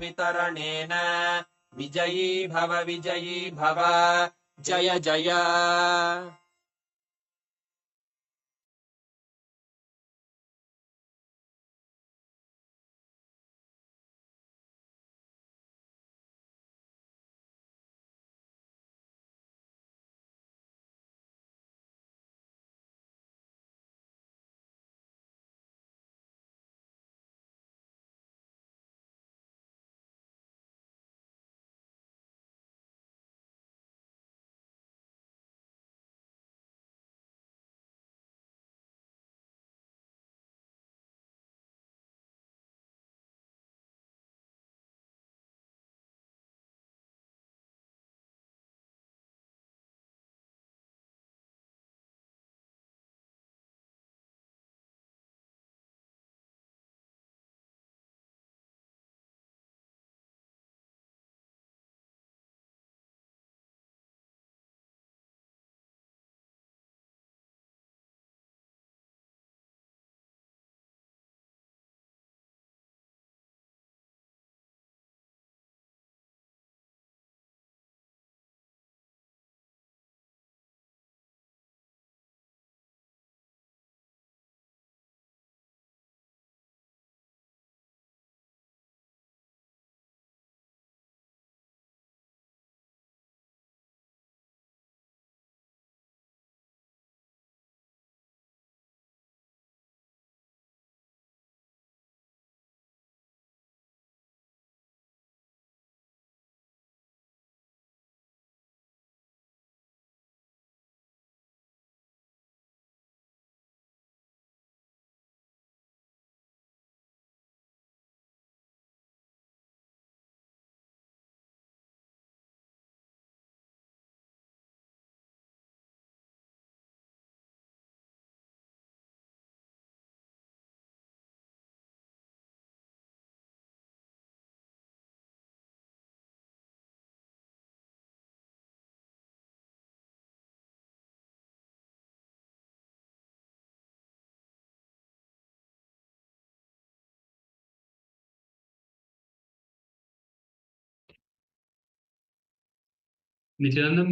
वितरणेन विजयी भव जय जय। Nithyananda,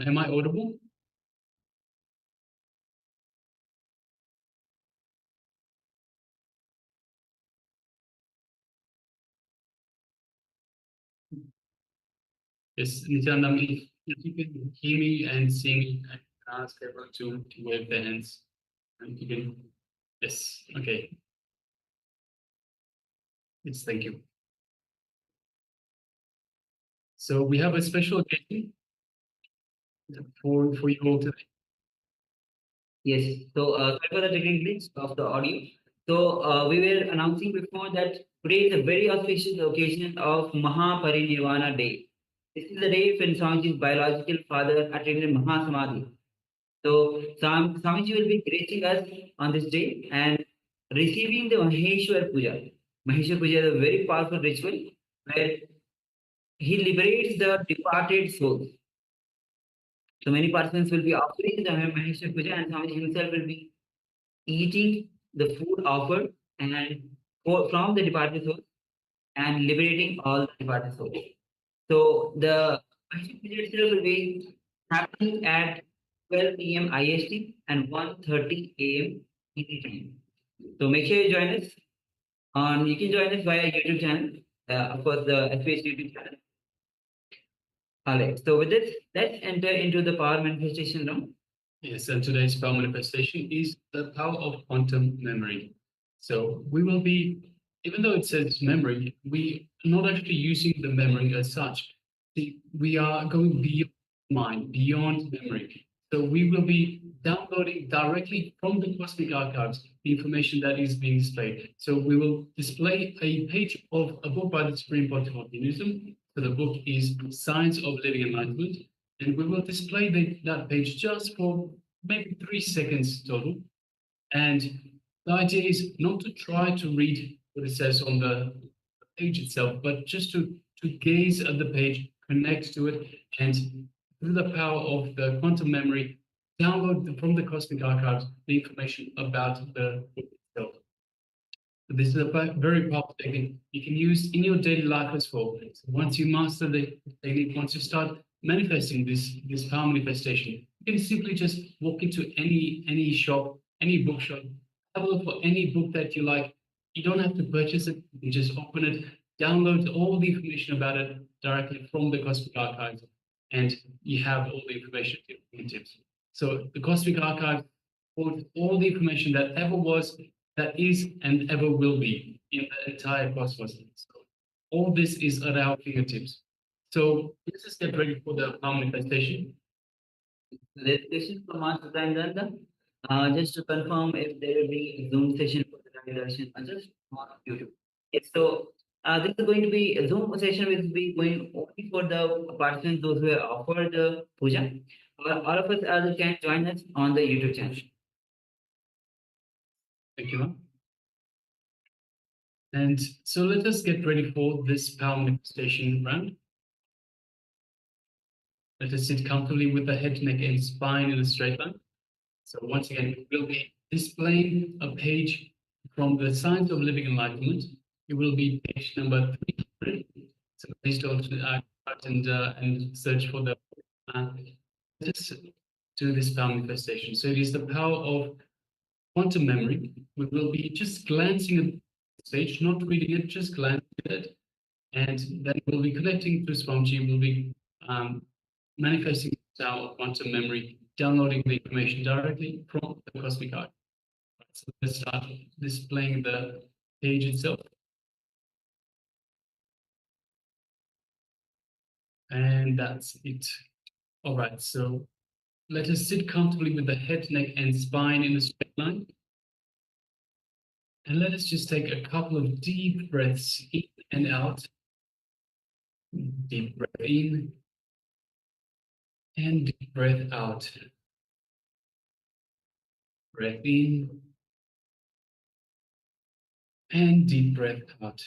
am I audible? Yes, Nithyananda, if you can hear me and see me, I can ask everyone to wave their hands. And you can, yes, okay. Yes, thank you. So we have a special occasion for you all today. Yes, so sorry for the technical glitch of the audio. So we were announcing before that today is a very auspicious occasion of Mahaparinirvana Day. This is the day when Swamiji's biological father attended Mahasamadhi. So Swamiji will be gracing us on this day and receiving the Maheshwar Puja. Maheshwar Puja is a very powerful ritual where he liberates the departed souls. So many persons will be offering the Maheshwar Puja and Swamiji himself will be eating the food offered and from the departed souls and liberating all the departed souls. So the Maheshwar Puja itself will be happening at 12 p.m. IST and 1:30 a.m. ET time. So make sure you join us. You can join us via YouTube channel, of course, the SPH YouTube channel. All right. So with this, let's enter into the power manifestation room. Yes, and today's power manifestation is the power of quantum memory. So we will be, even though it says memory, we are not actually using the memory as such. We are going beyond mind, beyond memory. So we will be downloading directly from the cosmic archives the information that is being displayed. So we will display a page of a book by the Supreme Pontiff of Hinduism. So the book is Science of Living Enlightenment. And we will display that page just for maybe 3 seconds total. And the idea is not to try to read what it says on the page itself, but just to gaze at the page, connect to it, and through the power of the quantum memory, download from the cosmic archives the information about the book itself. This is a very powerful technique you can use in your daily life as well. So once you master the technique, once you start manifesting this power manifestation, you can simply just walk into any shop, any bookshop, have a look for any book that you like. You don't have to purchase it. You just open it, download all the information about it directly from the Cosmic Archives, and you have all the information at your fingertips. So the Cosmic Archive holds all the information that ever was, that is, and ever will be in the entire cosmos. So all this is at our fingertips. So let's just get ready for the power manifestation. This question from Master Nithyananda. Just to confirm if there will be a Zoom session for the Darshan, just on YouTube. Yes, so this is going to be a Zoom session which will be going only for the participants, those who have offered the puja. All of us others can join us on the YouTube channel. Thank you, ma'am. And so let us get ready for this power manifestation round. Let us sit comfortably with the head, neck, and spine in a straight line. So once again, we'll be displaying a page from the Science of Living Enlightenment. It will be page number 300. So please don't and search for the let's do this power manifestation. So it is the power of quantum memory. We will be just glancing at the page, not reading it, just glancing at it. And then we'll be connecting to Swamiji. We'll be manifesting the power of quantum memory, downloading the information directly from the Cosmic Archive. So let's start displaying the page itself. And that's it. All right, so let us sit comfortably with the head, neck, and spine in a straight line. And let us just take a couple of deep breaths in and out. Deep breath in and deep breath out. Breath in and deep breath out.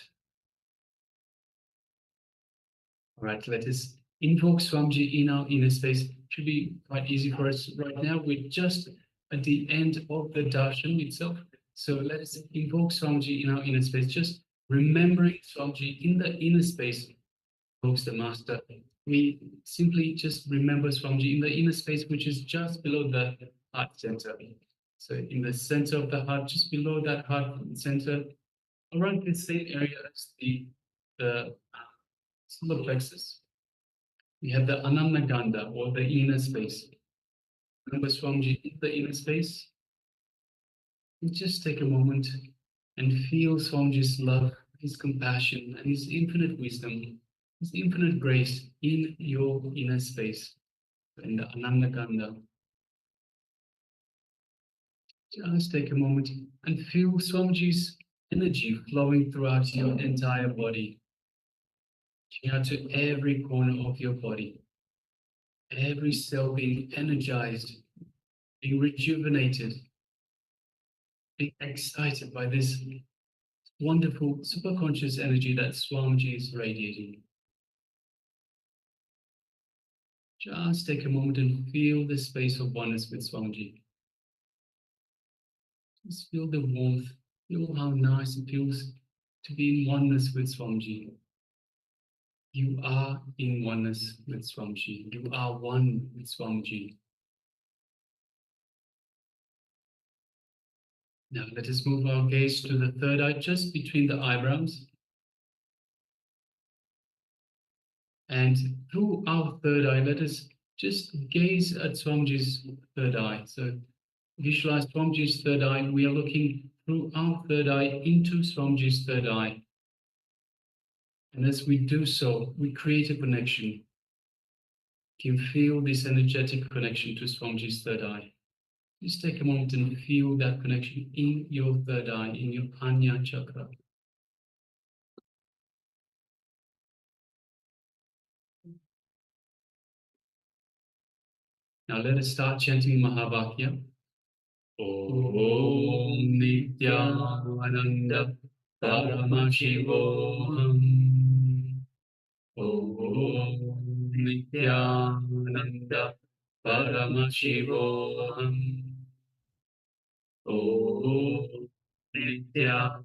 All right, let us invoke Swamiji in our inner space. Should be quite easy for us right now. We're just at the end of the darshan itself. So let us invoke Swamiji in our inner space, just remembering Swamiji in the inner space invokes the master. We simply just remember Swamiji in the inner space, which is just below the heart center. So in the center of the heart, just below that heart center, around the same area as the solar plexus, we have the Ananda Ganda, or the inner space. Remember Swamiji in the inner space? And just take a moment and feel Swamiji's love, his compassion, and his infinite wisdom, his infinite grace in your inner space, in the Ananda Ganda. Just take a moment and feel Swamiji's energy flowing throughout your entire body, out to every corner of your body, every cell being energized, being rejuvenated, being excited by this wonderful superconscious energy that Swamiji is radiating. Just take a moment and feel the space of oneness with Swamiji. Just feel the warmth, feel how nice it feels to be in oneness with Swamiji. You are in oneness with Swamiji. You are one with Swamiji. Now let us move our gaze to the third eye, just between the eyebrows. And through our third eye, let us just gaze at Swamiji's third eye. So visualize Swamiji's third eye. We are looking through our third eye into Swamiji's third eye. And as we do so, we create a connection. You can feel this energetic connection to Swamiji's third eye. Just take a moment and feel that connection in your third eye, in your Anya chakra. Now let us start chanting Mahavakya. Om Nithyananda Paramashivoham. Om Nithyananda Paramashivoham. Om Nithyananda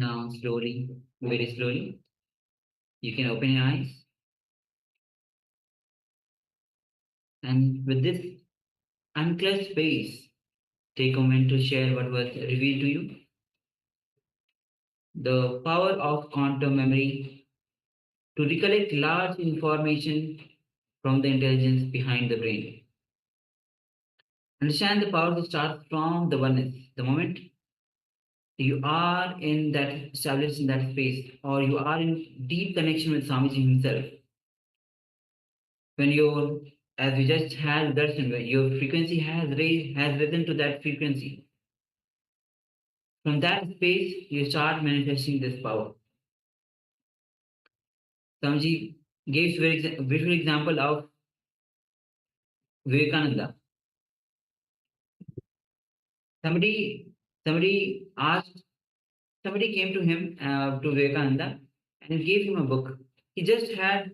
Now slowly, very slowly, you can open your eyes. And with this uncluttered space, take a moment to share what was revealed to you. The power of quantum memory to recollect large information from the intelligence behind the brain. Understand the power to start from the oneness. The moment you are in that established in that space, or you are in deep connection with Swamiji himself, when your, as we just had darshan, when your frequency has risen to that frequency, from that space you start manifesting this power. Swamiji gives very beautiful example of Vivekananda. Somebody asked, somebody came to him, to Vivekananda, and gave him a book. He just had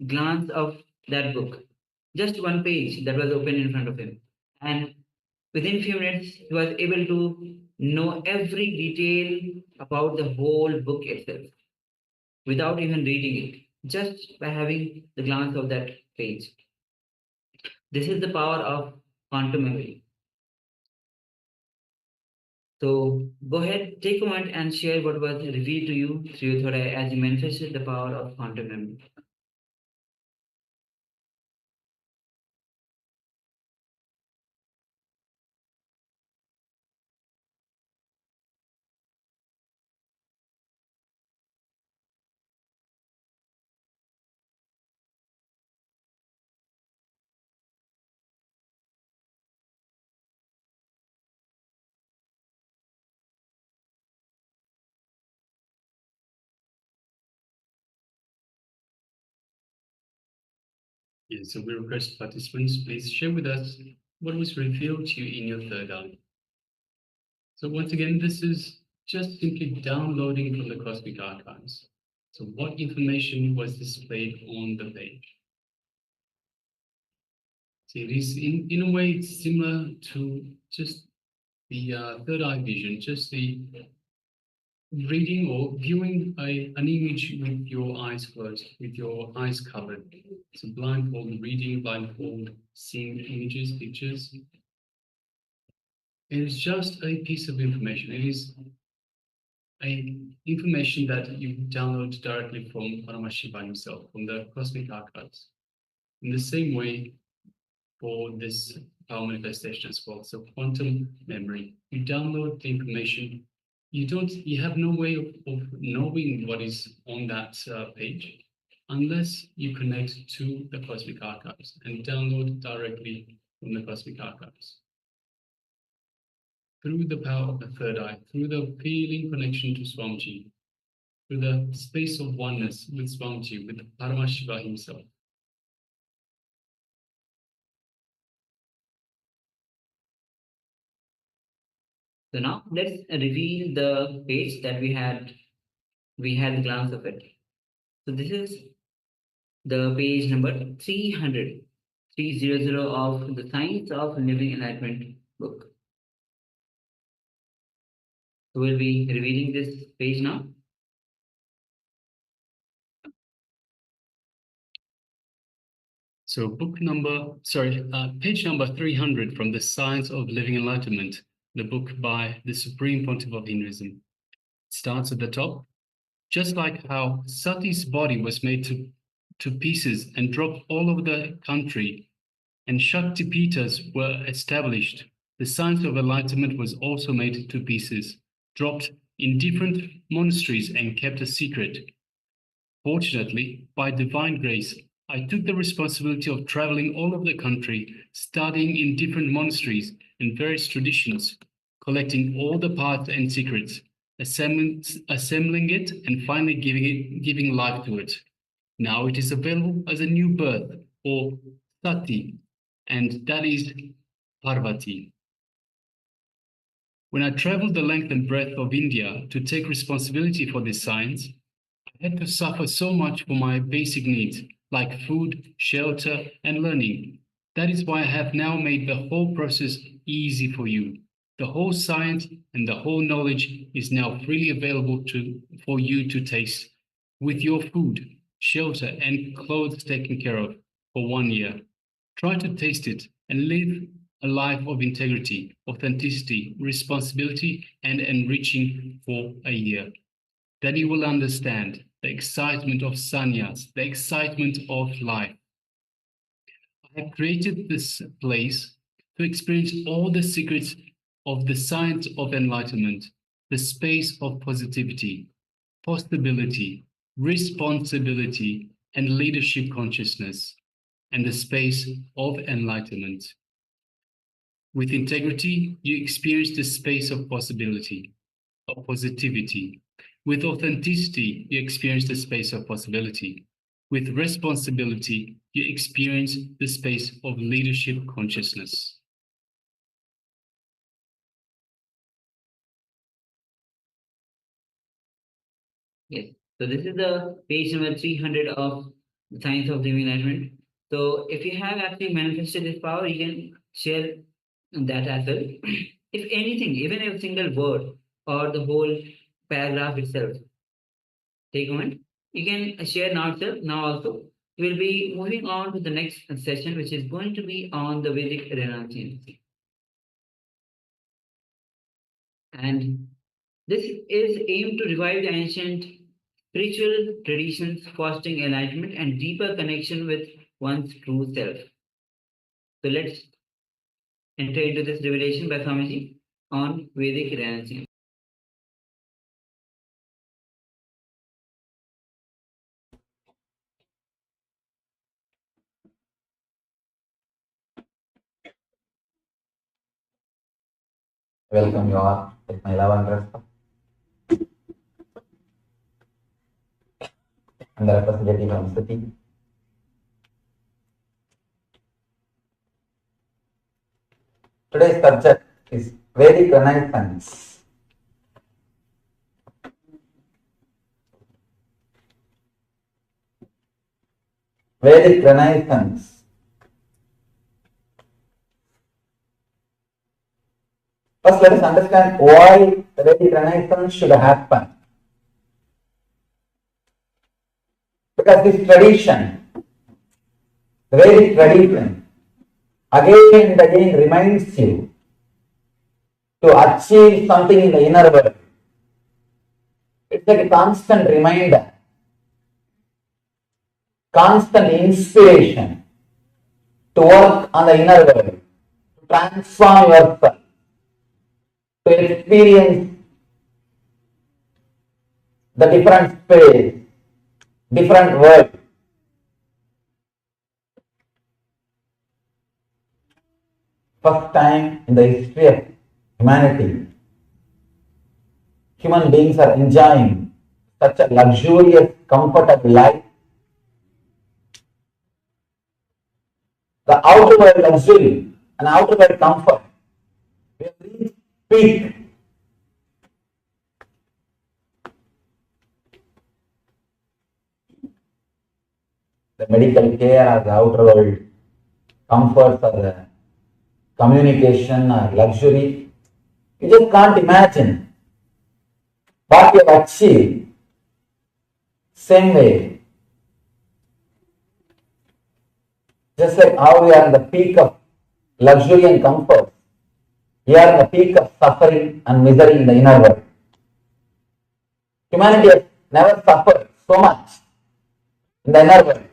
glance of that book, just one page that was open in front of him, and within few minutes he was able to know every detail about the whole book itself without even reading it, just by having the glance of that page. This is the power of quantum memory. So go ahead, take a moment and share what was revealed to you through your third eye as you manifested the power of quantum memory. Yeah, so we request participants, please share with us what was revealed to you in your third eye. So once again, this is just simply downloading from the Cosmic Archives. So what information was displayed on the page? So it is in a way it's similar to just the third eye vision, just the reading or viewing an image with your eyes closed, with your eyes covered. So blindfold reading, blindfold seeing images, pictures. It is just a piece of information. It is information that you download directly from Paramashivoham himself, from the Cosmic Archives. In the same way for this power manifestation as well. So quantum memory, you download the information. You have no way of knowing what is on that page unless you connect to the Cosmic Archives and download directly from the Cosmic Archives. Through the power of the third eye, through the feeling connection to Swamiji, through the space of oneness with Swamiji, with Paramashivoham himself. So now let's reveal the page that we had the glance of it. So this is the page number 300 of the Science of Living Enlightenment book. So we'll be revealing this page now. So page number 300 from the Science of Living Enlightenment, the book by the Supreme Pontiff of Hinduism. Starts at the top. Just like how Sati's body was made to pieces and dropped all over the country, and Shakti Pitas were established, the Science of Enlightenment was also made to pieces, dropped in different monasteries and kept a secret. Fortunately, by divine grace, I took the responsibility of traveling all over the country, studying in different monasteries and various traditions, collecting all the parts and secrets, assembling it, and finally giving life to it. Now it is available as a new birth, or Sati, and that is Parvati. When I traveled the length and breadth of India to take responsibility for this science, I had to suffer so much for my basic needs, like food, shelter, and learning. That is why I have now made the whole process easy for you. The whole science and the whole knowledge is now freely available for you to taste, with your food, shelter, and clothes taken care of for 1 year. Try to taste it and live a life of integrity, authenticity, responsibility, and enriching for a year. Then you will understand the excitement of sannyas, the excitement of life. I have created this place to experience all the secrets of the science of enlightenment, the space of positivity, possibility, responsibility, and leadership consciousness, and the space of enlightenment. With integrity, you experience the space of possibility, of positivity. With authenticity, you experience the space of possibility. With responsibility, you experience the space of leadership consciousness. Yes. So this is the page number 300 of the Science of Divine Enlightenment. So if you have actually manifested this power, you can share that as well. If anything, even a single word or the whole paragraph itself, take a moment. You can share now itself, now also. We'll be moving on to the next session, which is going to be on the Vedic Renaissance. And this is aimed to revive the ancient spiritual traditions, fostering enlightenment and deeper connection with one's true self. So let's enter into this revelation by Swamiji on Vedic Renaissance. Welcome you all with my love and respect. I'm the representative from city. Today's subject is Vedic Renaissance. Vedic Renaissance. First, let us understand why the Vedic Renaissance should happen. Because this tradition, the Vedic tradition, again and again reminds you to achieve something in the inner world. It's like a constant reminder, constant inspiration to work on the inner world, to transform yourself, to experience the different space, different world. First time in the history of humanity, human beings are enjoying such a luxurious, comfortable life. The outer world luxury and outer world comfort, we have reached peak. The medical care or the outer world comforts or the communication or luxury, you just can't imagine what you have achieved. Same way, just like how we are in the peak of luxury and comfort, we are in the peak of suffering and misery in the inner world. Humanity has never suffered so much in the inner world.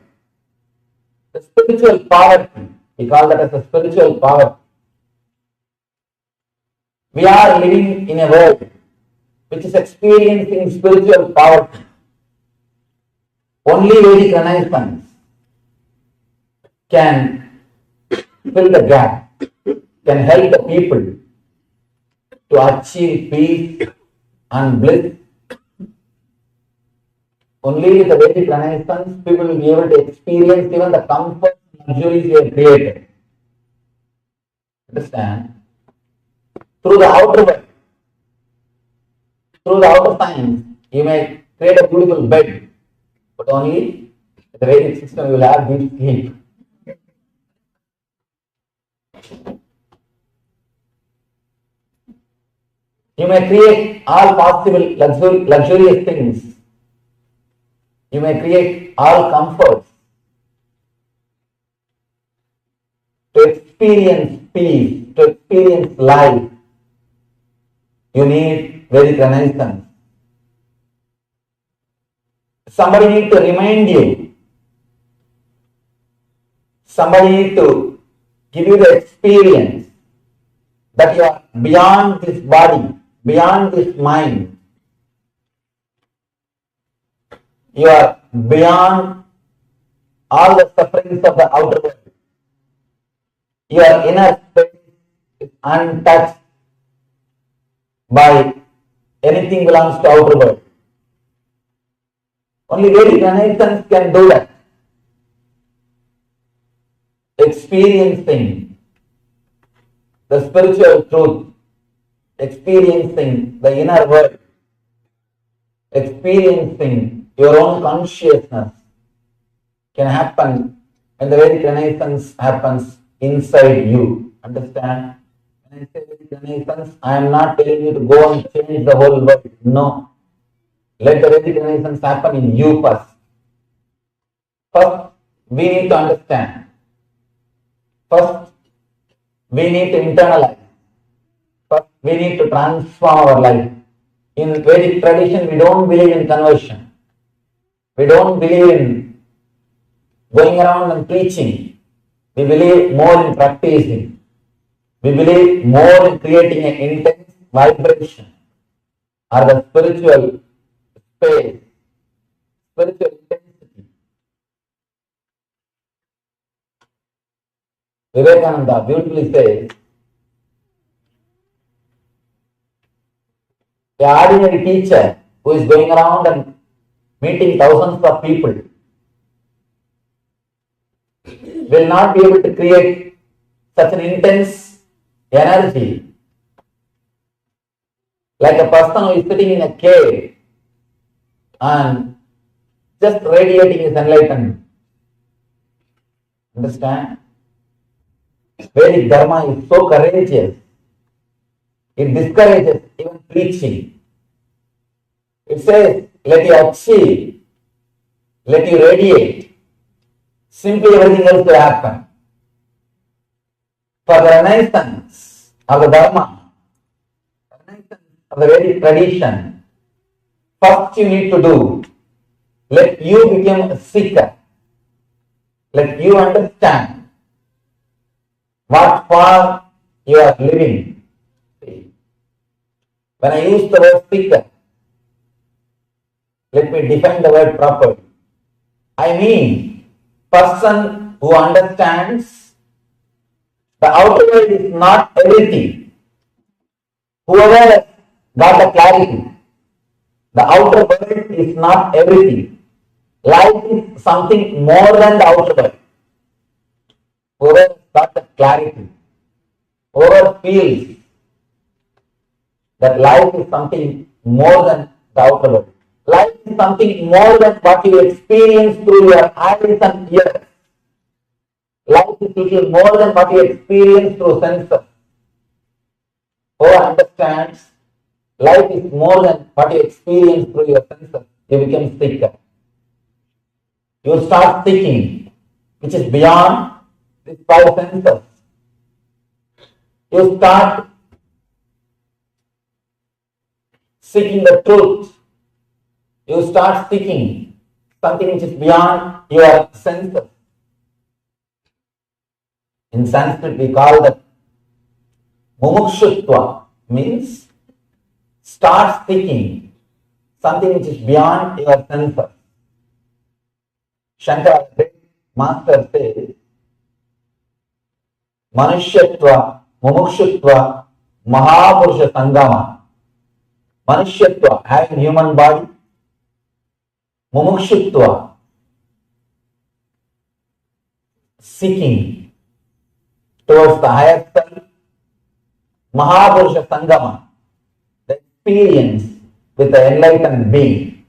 The spiritual poverty, we call that as a spiritual poverty. We are living in a world which is experiencing spiritual poverty. Only Vedic Renaissance can fill the gap, can help the people to achieve peace and bliss. Only with the Vedic Renaissance, people will be able to experience even the comfort and luxuries we have created. Understand? Through the outer world, through the outer science, you may create a beautiful bed, but only with the Vedic system you will have deep sleep. You may create all possible luxurious things. You may create all comforts. To experience peace, to experience life, you need Vedic renaissance. Somebody need to remind you. Somebody need to give you the experience that you are beyond this body, beyond this mind. You are beyond all the sufferings of the outer world. Your inner space is untouched by anything belongs to outer world. Only Vedic renaissance can do that. Experiencing the spiritual truth, experiencing the inner world, experiencing your own consciousness can happen when the Vedic renaissance happens inside you. Understand? When I say Vedic renaissance, I am not telling you to go and change the whole world. No. Let the Vedic renaissance happen in you first. First, we need to understand. First, we need to internalize. First, we need to transform our life. In Vedic tradition, we don't believe in conversion. We don't believe in going around and preaching. We believe more in practicing. We believe more in creating an intense vibration or the spiritual space, spiritual intensity. Vivekananda beautifully says, the ordinary teacher who is going around and meeting thousands of people will not be able to create such an intense energy like a person who is sitting in a cave and just radiating his enlightenment. Understand? Vedic Dharma is so courageous. It discourages even preaching. It says, let you achieve, let you radiate. Simply everything else will happen. For the renaissance of the Dharma, renaissance of the Vedic tradition, first you need to do, let you become a seeker. Let you understand what form you are living. When I use the word seeker, let me define the word properly. I mean, person who understands the outer world is not everything. Whoever got the clarity, the outer world is not everything. Life is something more than the outer world. Whoever got the clarity, whoever feels that life is something more than the outer world. Life is something more than what you experience through your eyes and ears. Life is little more than what you experience through senses. Whoever understands, life is more than what you experience through your senses. You become seeker. You start seeking, which is beyond these five senses. You start seeking the truth. You start seeking something which is beyond your senses. In Sanskrit, we call that mumukshutva, means start seeking something which is beyond your senses. Shankara, the great master, says, Manushyatva, mumukshutva, mahapurusha sangama. Manushyatva, having human body. Mumukshutva, seeking towards the higher self. Mahapurusha sangama, the experience with the enlightened being.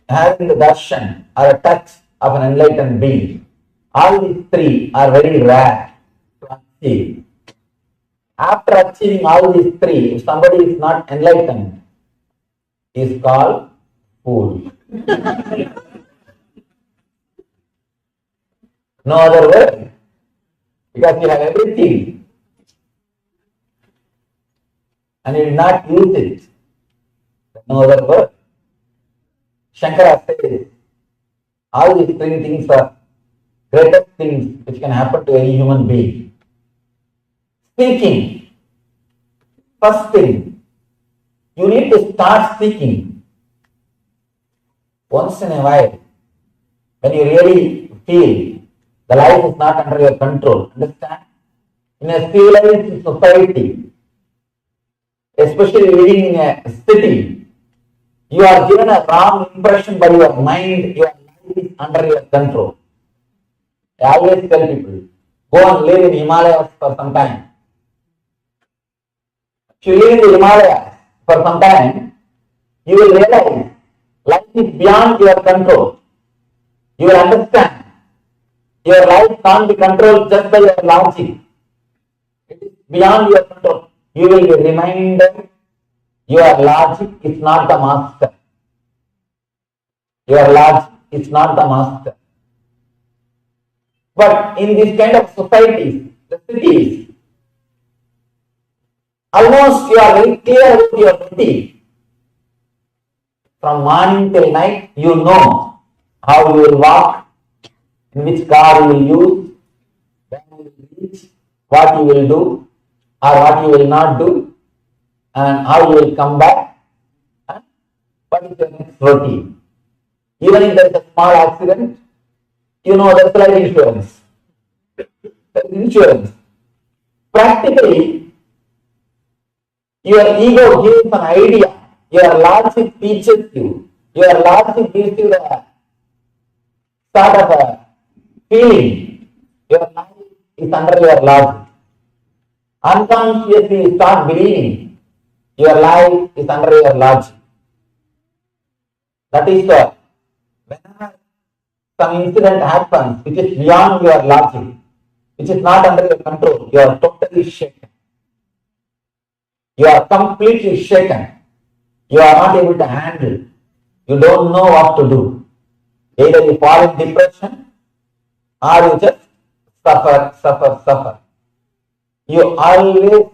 Having the darshan or a touch of an enlightened being. All these three are very rare to achieve. After achieving all these three, if somebody is not enlightened, he is called fool. No other word. Because you have everything and you will not use it. No other word. Shankara says, all these three things are greatest things which can happen to any human being. Seeking. First thing, you need to start seeking. Once in a while, when you really feel the life is not under your control, understand? In a civilized society, especially living in a city, you are given a wrong impression by your mind, your life is under your control. I always tell people, go and live in Himalayas for some time. If you live in the Himalayas for some time, you will realize life is beyond your control. You will understand your life can't be controlled just by your logic. It is beyond your control. You will be reminded your logic is not the master. Your logic is not the master. But in this kind of societies, the cities, almost you are very clear with your routine. From morning till night, you know how you will walk, in which car you will use, when you will reach, what you will do, or what you will not do, and how you will come back, and what is your next routine. Even if there is a small accident, you know there is life insurance. There is insurance. Practically, your ego gives an idea, your logic teaches you, your logic gives you the sort of a feeling, your life is under your logic. Unconsciously you start believing your life is under your logic. That is why whenever some incident happens which is beyond your logic, which is not under your control, you are totally shaken. You are completely shaken. You are not able to handle. You don't know what to do. Either you fall in depression or you just suffer. You always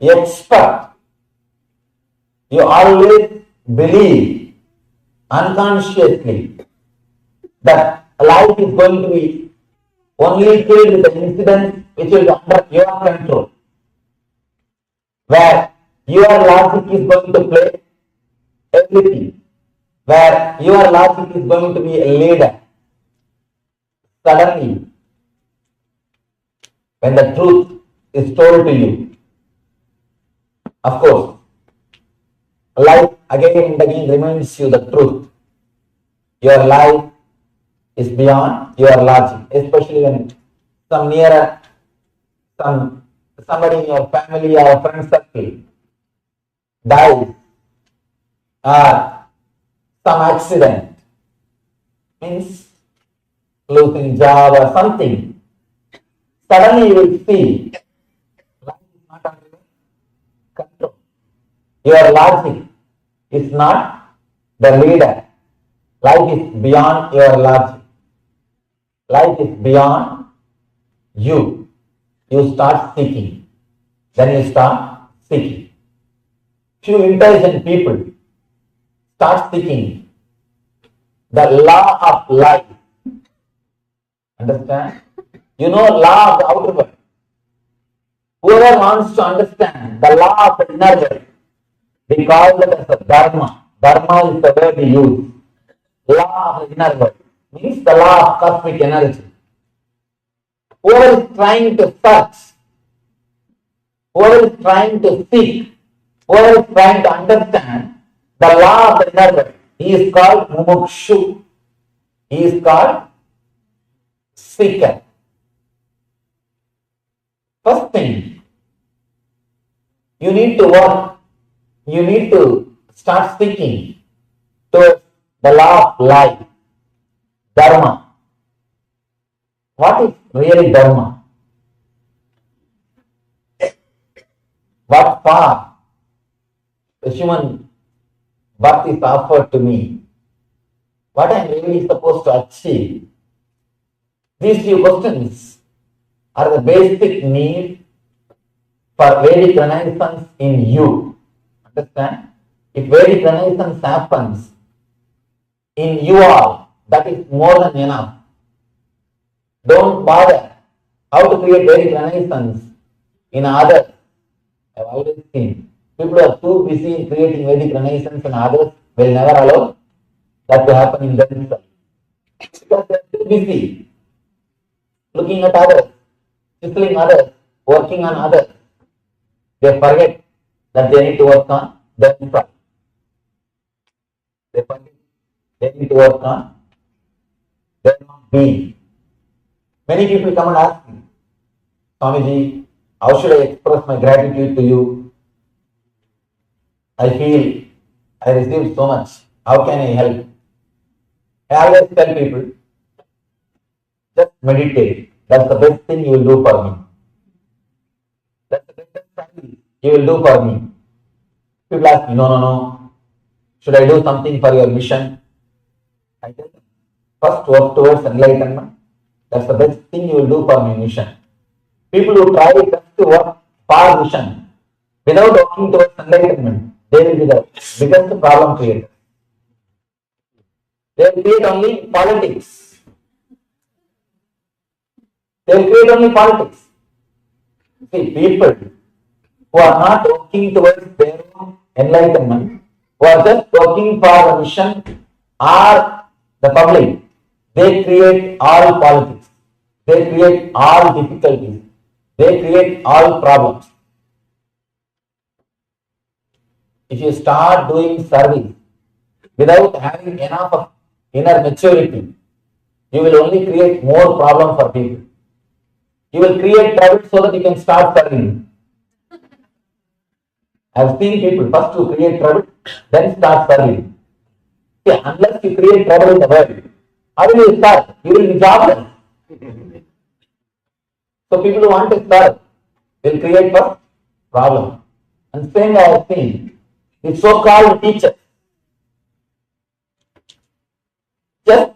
expect, you always believe unconsciously that life is going to be only filled with the incidents which will be under your control, where your logic is going to play everything, where your logic is going to be a leader. Suddenly, when the truth is told to you, of course, life again and again reminds you the truth. Your life is beyond your logic, especially when somebody in your family or friend circle dies or some accident, means losing job or something. Suddenly you will see life is not under your control. Your logic is not the leader. Life is beyond your logic. Life is beyond you. You start seeking. Then you start seeking. Few intelligent people start seeking the law of life. Understand? You know law of the outer world. Whoever wants to understand the law of the inner world, we call it as a dharma. Dharma is the word we use. Law of the inner world means the law of cosmic energy. Whoever is trying to search, whoever is trying to seek, whoever is trying to understand the law of the inner world, he is called mumukshu. He is called seeker. First thing, you need to work, you need to start seeking towards the law of life, dharma. What is really dharma? what for the human birth is offered to me, what I am really supposed to achieve. These few questions are the basic need for Vedic renaissance in you. Understand? If Vedic renaissance happens in you all, that is more than enough. Don't bother how to create Vedic renaissance in others. I've always seen people are too busy in creating Vedic renaissance and others will never allow that to happen in themselves. Because they're too busy looking at others, tickling others, working on others. They forget that they need to work on themselves. They forget they need to work on their own being. Many people come and ask me, Swamiji, how should I express my gratitude to you? I feel I received so much. How can I help? I always tell people, just meditate. That's the best thing you will do for me. That's the best thing you will do for me. People ask me, no. Should I do something for your mission? I tell them, first work towards enlightenment. That's the best thing you will do for my mission. People who try just to work for mission without working towards enlightenment, they will be the biggest problem creator. They will create only politics. They will create only politics. See, people who are not working towards their own enlightenment, who are just working for the mission, are the public. They create all politics. They create all difficulties. They create all problems. If you start doing service without having enough of inner maturity, you will only create more problem for people. You will create trouble so that you can start serving. I have seen people first to create trouble, then start serving. See, unless you create trouble in the world, how will you start? You will be jobless. So people who want to serve will create first problem. And same I have seen the so-called teachers. Just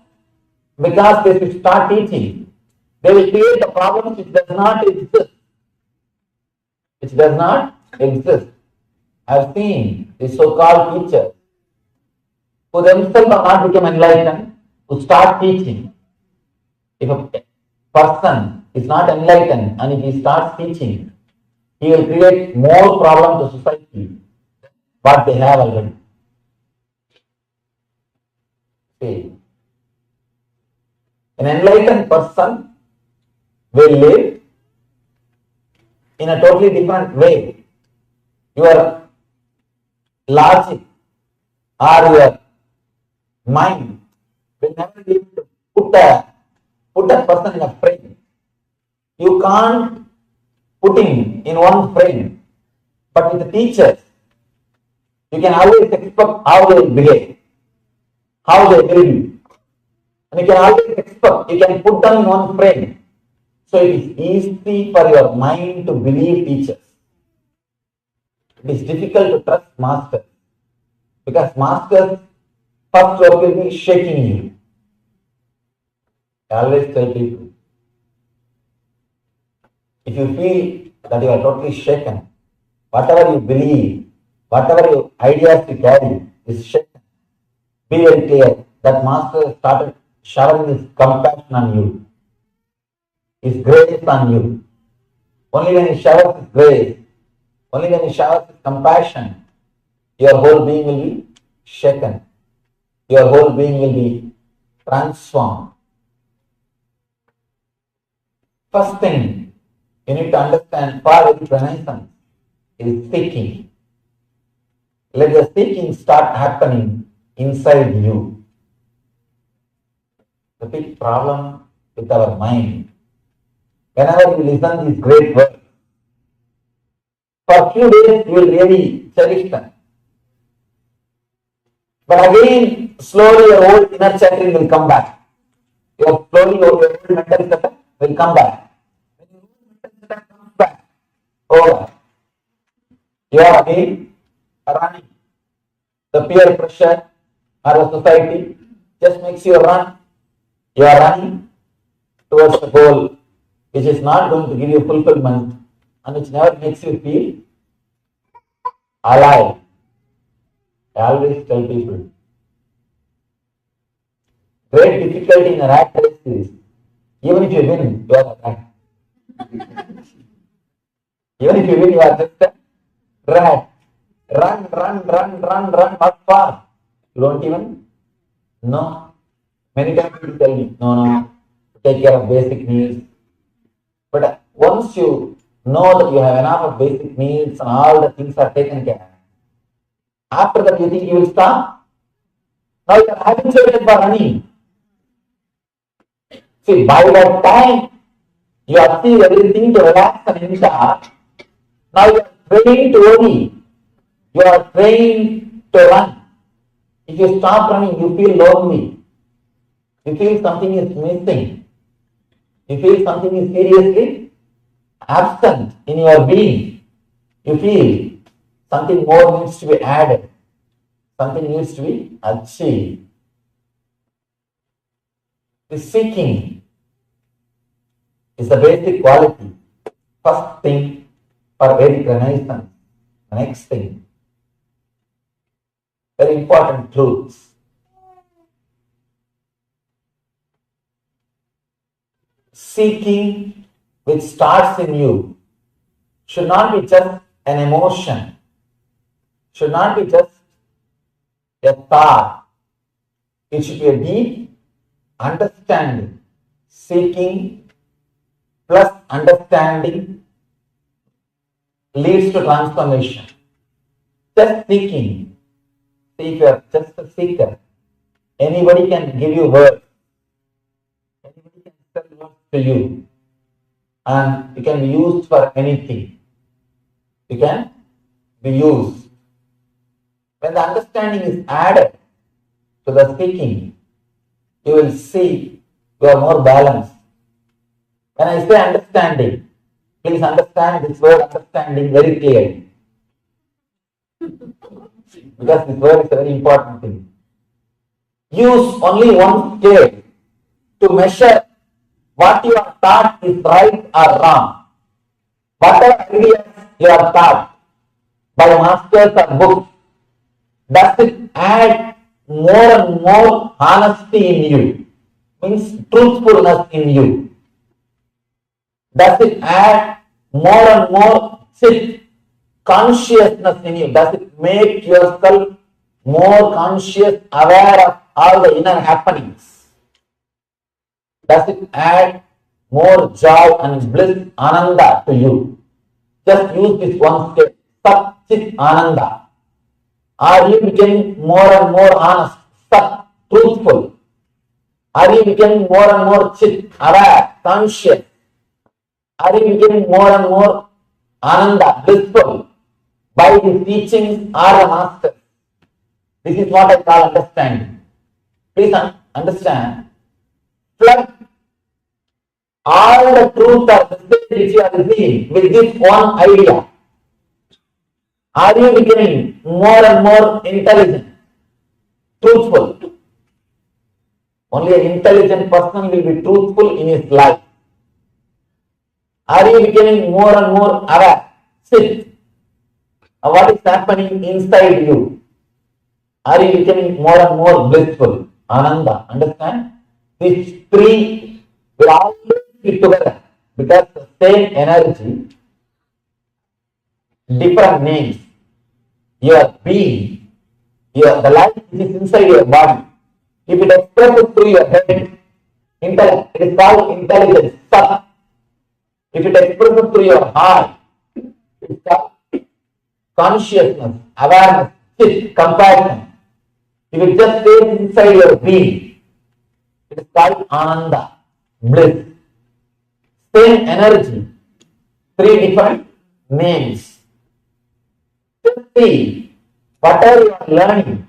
because they should start teaching, they will create the problems which does not exist. Which does not exist. I have seen the so-called teachers who themselves are not become enlightened, who start teaching. If a person is not enlightened and if he starts teaching, he will create more problem to society what they have already. See, an enlightened person will live in a totally different way. Your logic or your mind will never be able to put that person in a frame. You can't put him in one frame. But with the teachers, you can always expect how they will behave, how they will be. And you can always expect, you can put them in one frame. So it is easy for your mind to believe teachers. It is difficult to trust masters. Because masters first work will be shaking you. I always tell people, if you feel that you are totally shaken, whatever you believe, whatever your ideas you carry is shaken, be very clear that master started showering his compassion on you, his grace on you. Only when he showers his grace, only when he showers his compassion, your whole being will be shaken. Your whole being will be transformed. First thing you need to understand for Vedic Renaissance is seeking. Let the seeking start happening inside you. The big problem with our mind, whenever you listen these great words, for a few days you will really cherish them. But again, slowly your old inner chattering will come back. Slowly your old mental setup will come back. When your old mental setup comes back, over. you are again running. The peer pressure or the society just makes you run. You are running towards the goal, which is not going to give you fulfillment and which never makes you feel alive. I always tell people, great difficulty in a rat race is, even if you win, you are a rat. Even if you win, you are just a rat. Run, what for? You don't even know. Many times people tell me, no, take care of basic needs. But once you know that you have enough of basic needs and all the things are taken care of, after that you think you will stop? Now you are habituated for running. See, by that time you achieve everything to relax and enjoy. Now you are trained to worry. You are trained to run. If you stop running, you feel lonely. You feel something is missing. You feel something is seriously absent in your being. You feel something more needs to be added. Something needs to be achieved. The seeking is the basic quality. First thing for Vedic Renaissance. The next thing. Very important truths. Seeking which starts in you should not be just an emotion, should not be just a thought. It should be a deep understanding. Seeking plus understanding leads to transformation. Just seeking. See, if you are just a seeker, anybody can give you words. Anybody can sell words to you. And you can be used for anything. You can be used. When the understanding is added to the seeking, you will see you are more balanced. When I say understanding, please understand this word understanding very clearly. Because this word is a very important thing. Use only one scale to measure what you are taught is right or wrong. Whatever ideas you are taught by masters or books, does it add more and more honesty in you? Means truthfulness in you. Does it add more and more consciousness in you? Does it make yourself more conscious, aware of all the inner happenings? Does it add more joy and bliss, ananda to you? Just use this one step, Sat Chit Ananda. Are you becoming more and more honest, Sat, truthful? Are you becoming more and more Chit, aware, conscious? Are you becoming more and more Ananda, blissful? By the teachings or the master. This is what I call understanding. Please understand. Flood all the truth or message which you are receiving with this one idea. Are you becoming more and more intelligent, truthful? Only an intelligent person will be truthful in his life. Are you becoming more and more aware? Sit. What is happening inside you? Are you becoming more and more blissful? Ananda. Understand? These three will always be together because the same energy, different names. Your being, the life which is inside your body. If it expresses through your head, intellect, it is called intelligence, Sat. If it expresses through your heart, it is called consciousness, awareness, Chit, compassion. If it just stays inside your being, it is called Ananda, bliss. Same energy, three different names. Just see, whatever you are learning,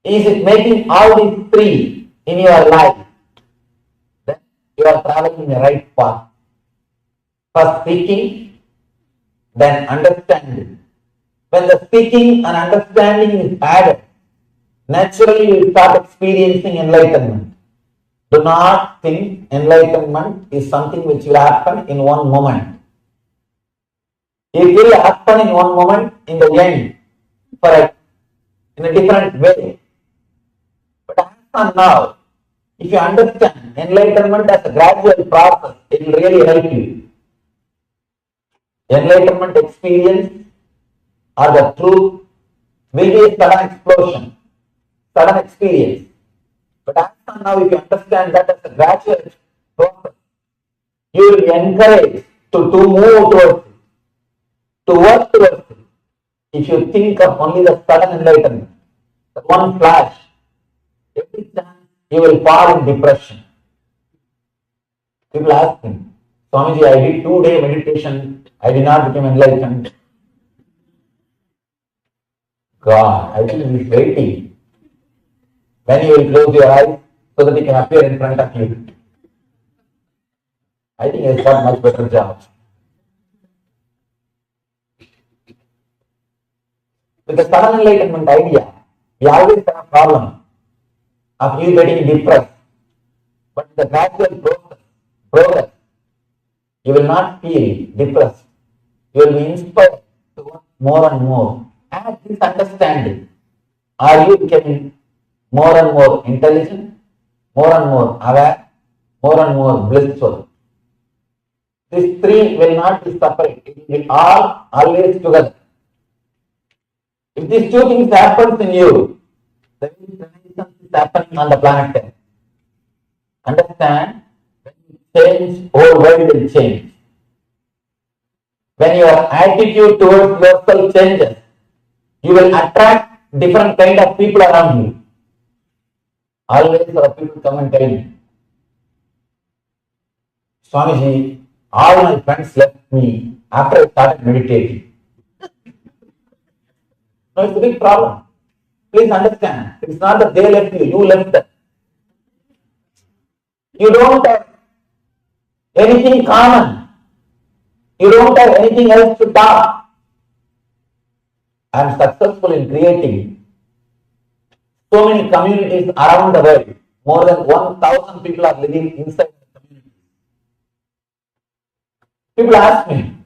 is it making all these three in your life? Then you are traveling in the right path. First seeking, than understanding. When the seeking and understanding is added, naturally you will start experiencing enlightenment. Do not think enlightenment is something which will happen in one moment. It will happen in one moment in the end, in a different way. But as of now, if you understand enlightenment as a gradual process, it will really help you. Enlightenment experience or the truth will be a sudden explosion, sudden experience. But as of now, if you understand that as a gradual process, you will be encouraged to move towards it, to work towards it. If you think of only the sudden enlightenment, the one flash, every time you will fall in depression. People ask me, Swamiji, I did 2-day meditation, I did not become enlightened. God, I think he is waiting when you will close your eyes so that he can appear in front of you. I think he has got much better job. With the sudden enlightenment idea, we always have a problem of you getting depressed. But the gradual progress, you will not feel depressed. You will be inspired to work more and more. Add this understanding. Are you becoming more and more intelligent, more and more aware, more and more blissful? These three will not be separate. It will be all always together. If these two things happen in you, then renaissance is happening on the planet Earth. Understand? When you change, whole world will change. When your attitude towards yourself changes, you will attract different kind of people around you. Always our people come and tell me, Swamiji, all my friends left me after I started meditating. No, it's a big problem. Please understand, it's not that they left you, you left them. You don't have anything common. You don't have anything else to talk. I am successful in creating so many communities around the world. More than 1,000 people are living inside the community. People ask me,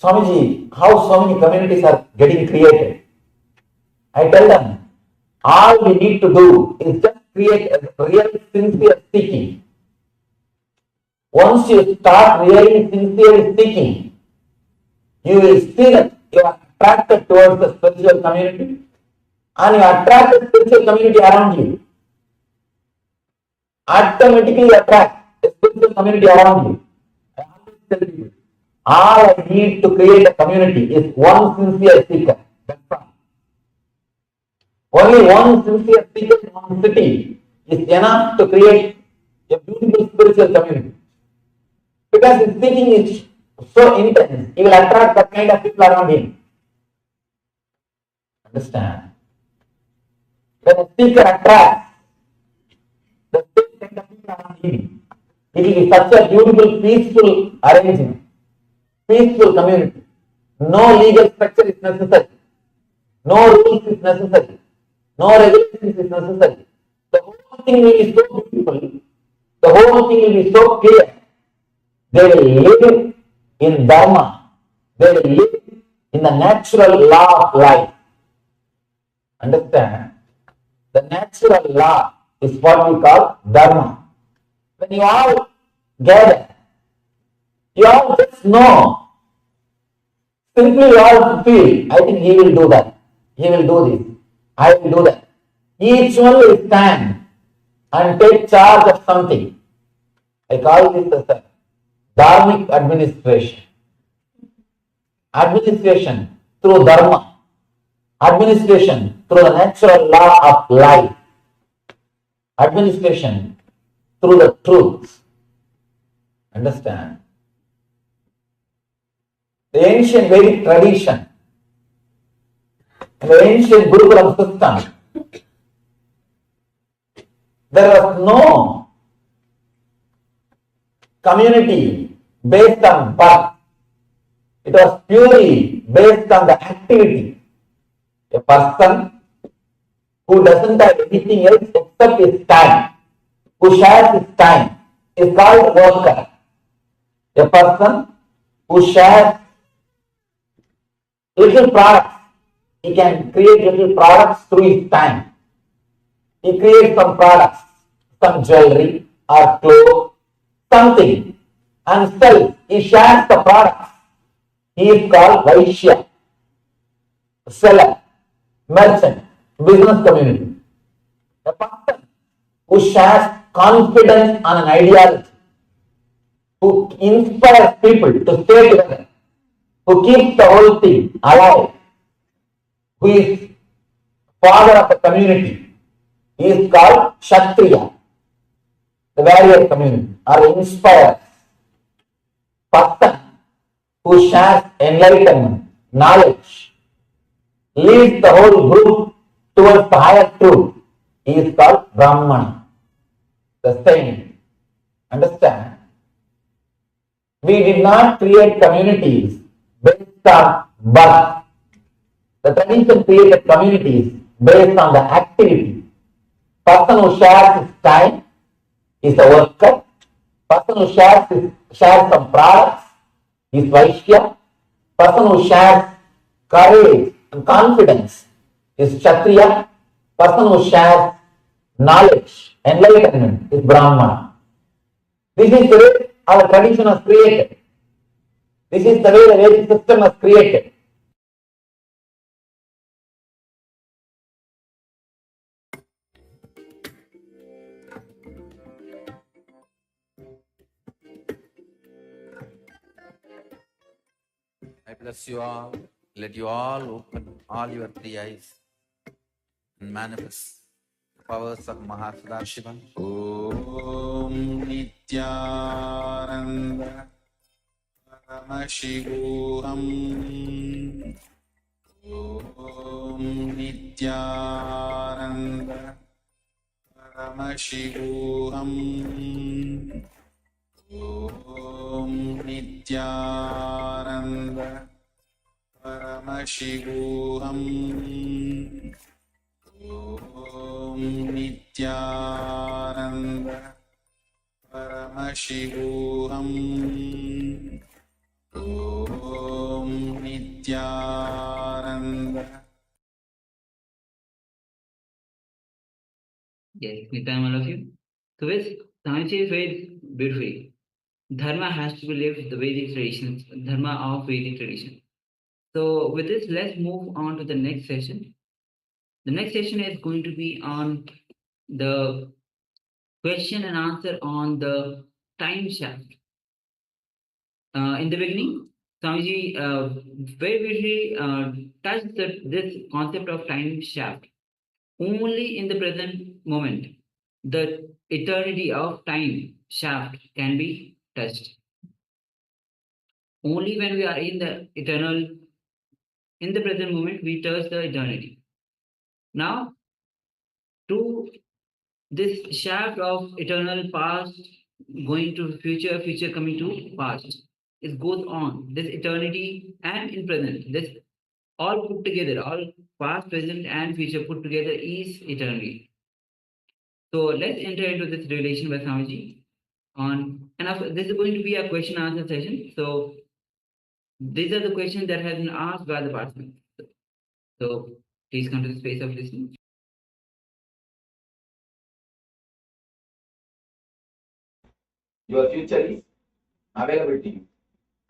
Swamiji, how so many communities are getting created? I tell them, all we need to do is just create a real sincere seeking. Once you start really sincerely seeking, you will see that you are attracted towards the spiritual community and you attract the spiritual community around you. Automatically attract the spiritual community around you. I always tell you, all I need to create a community is one sincere seeker. That's all. Only one sincere seeker in one city is enough to create a beautiful spiritual community. Because his seeking is so intense, he will attract that kind of people around him. Understand? When a seeker attracts the same kind of people around him, it will be such a beautiful, peaceful arrangement, peaceful community. No legal structure is necessary. No rules is necessary. No regulations is necessary. The whole thing will be so beautiful. The whole thing will be so clear. They will live in Dharma. They will live in the natural law of life. Understand? The natural law is what we call Dharma. When you all gather, you all just know. Simply you all feel, I think he will do that. He will do this. I will do that. Each one will stand and take charge of something. I call this as a dharmic administration. Administration through Dharma. Administration through the natural law of life. Administration through the truth. Understand? The ancient Vedic tradition, the ancient Gurukulam system, there was no community based on birth. It was purely based on the activity. A person who doesn't have anything else except his time, who shares his time, is called worker. A person who shares little products, he can create little products through his time. He creates some products, some jewelry or clothes, something, and sells. He shares the products. He is called Vaishya, seller, merchant, business community. A person who shares confidence on an ideology, who inspires people to stay together, who keeps the whole thing alive, who is father of the community, he is called Kshatriya, the warrior community, or inspires. Person who shares enlightenment, knowledge, leads the whole group towards the higher truth, he is called Brahmana, the saint. Understand? We did not create communities based on birth. The tradition created communities based on the activity. Person who shares his time is a worker. Person who shares some products is Vaishya. Person who shares courage and confidence is Kshatriya. Person who shares knowledge, enlightenment is Brahmana. This is the way our tradition was created. This is the way the Vedic system was created. I bless you all. Let you all open all your three eyes and manifest the powers of Mahasada Om Nithyananda Paramashivoham Om Nithyananda Paramashivoham Om Nithyananda Paramashivoham Om Nithyananda Paramashivoham Om Nithyananda. Yes, Nithyananda, all of you. So with Swamiji said beautifully, Dharma has to be lived the Vedic traditions, Dharma of Vedic tradition. So with this, let's move on to the next session. The next session is going to be on the question and answer on the time shaft. In the beginning, Swamiji very briefly touched this concept of time shaft. Only in the present moment, the eternity of time shaft can be touched. Only when we are in the eternal, in the present moment, we touch the eternity. Now, to this shaft of eternal past going to future, future coming to past, it goes on. This eternity and in present, this all put together, all past, present, and future put together is eternity. So let's enter into this relation with Swamiji on, and this is going to be a question answer session. So these are the questions that have been asked by the participants. So please come to the space of listening. Your future is available to you.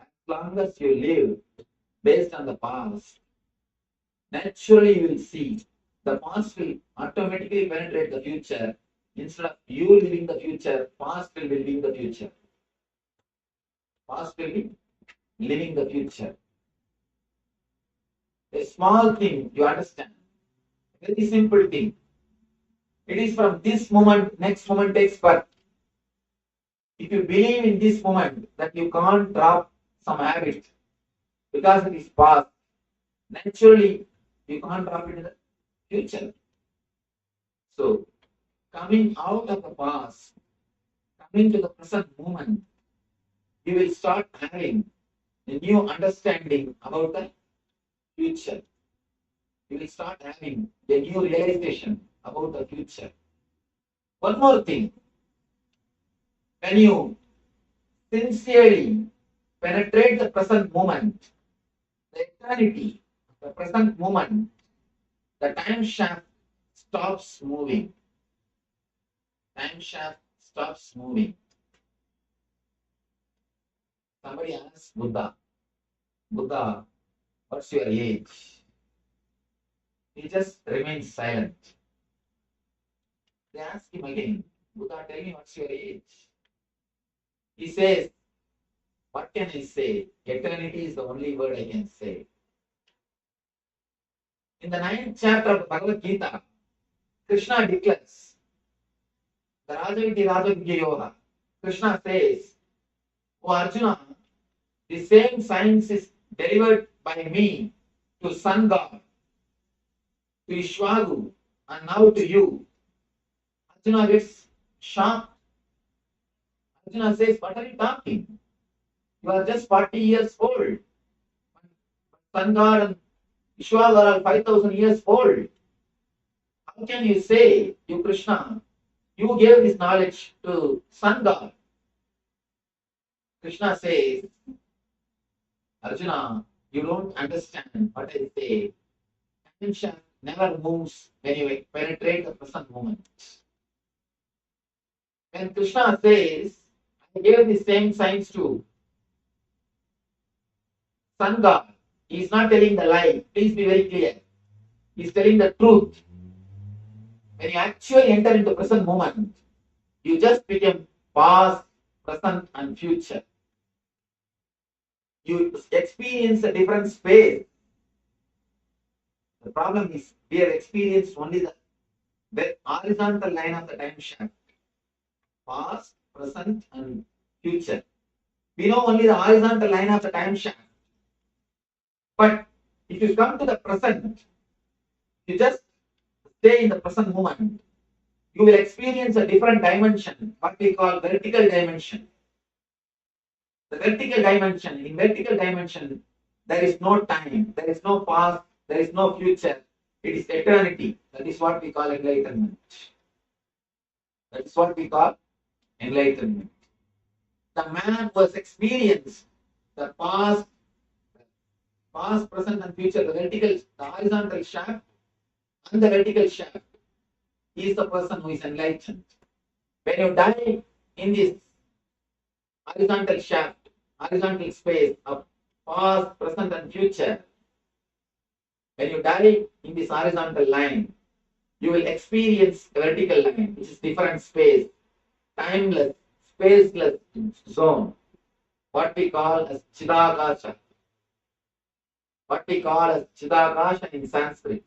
As long as you live based on the past, naturally you will see the past will automatically penetrate the future. Instead of you living the future, past will be living the future. Past will be living the future. A small thing, you understand. Very simple thing. It is from this moment, next moment takes birth. If you believe in this moment that you can't drop some habit because it is past, naturally you can't drop it in the future. So, coming out of the past, coming to the present moment, you will start having a new understanding about the future. You will start having a new realization about the future. One more thing, when you sincerely penetrate the present moment, the eternity, the present moment, the time shaft stops moving. Time shaft stops moving. Somebody asks Buddha, Buddha, what's your age? He just remains silent. They ask him again, Buddha, tell me what's your age? He says, what can I say? Eternity is the only word I can say. In the 9th chapter of Bhagavad Gita, Krishna declares, the Rajaviti Rajaviti Yoga. Krishna says, O Arjuna, the same science is delivered by me to Sun God, to Ishwagu, and now to you. Arjuna gets shocked. Arjuna says, what are you talking? You are just 40 years old. Sun God and Ishwagu are 5,000 years old. How can you say, you Krishna, you gave this knowledge to Sun God? Krishna says, Arjuna, you don't understand what I say. Attention never moves when you penetrate the present moment. When Krishna says, I gave the same science to Sun God, he is not telling the lie. Please be very clear. He is telling the truth. When you actually enter into present moment, you just become past, present, and future. You experience a different space. The problem is we have experienced only the horizontal line of the time shaft. Past, present, and future. We know only the horizontal line of the time shaft. But if you come to the present, you just stay in the present moment, you will experience a different dimension, what we call vertical dimension. The vertical dimension, in vertical dimension, there is no time, there is no past, there is no future. It is eternity. That is what we call enlightenment. That is what we call enlightenment. The man who has experienced the past, present, and future, the horizontal shaft and the vertical shaft, he is the person who is enlightened. When you die in this horizontal shaft, horizontal space of past, present, and future, when you die in this horizontal line, you will experience a vertical line, which is different space, timeless, spaceless zone, what we call as Chidakasha. What we call as Chidakasha in Sanskrit.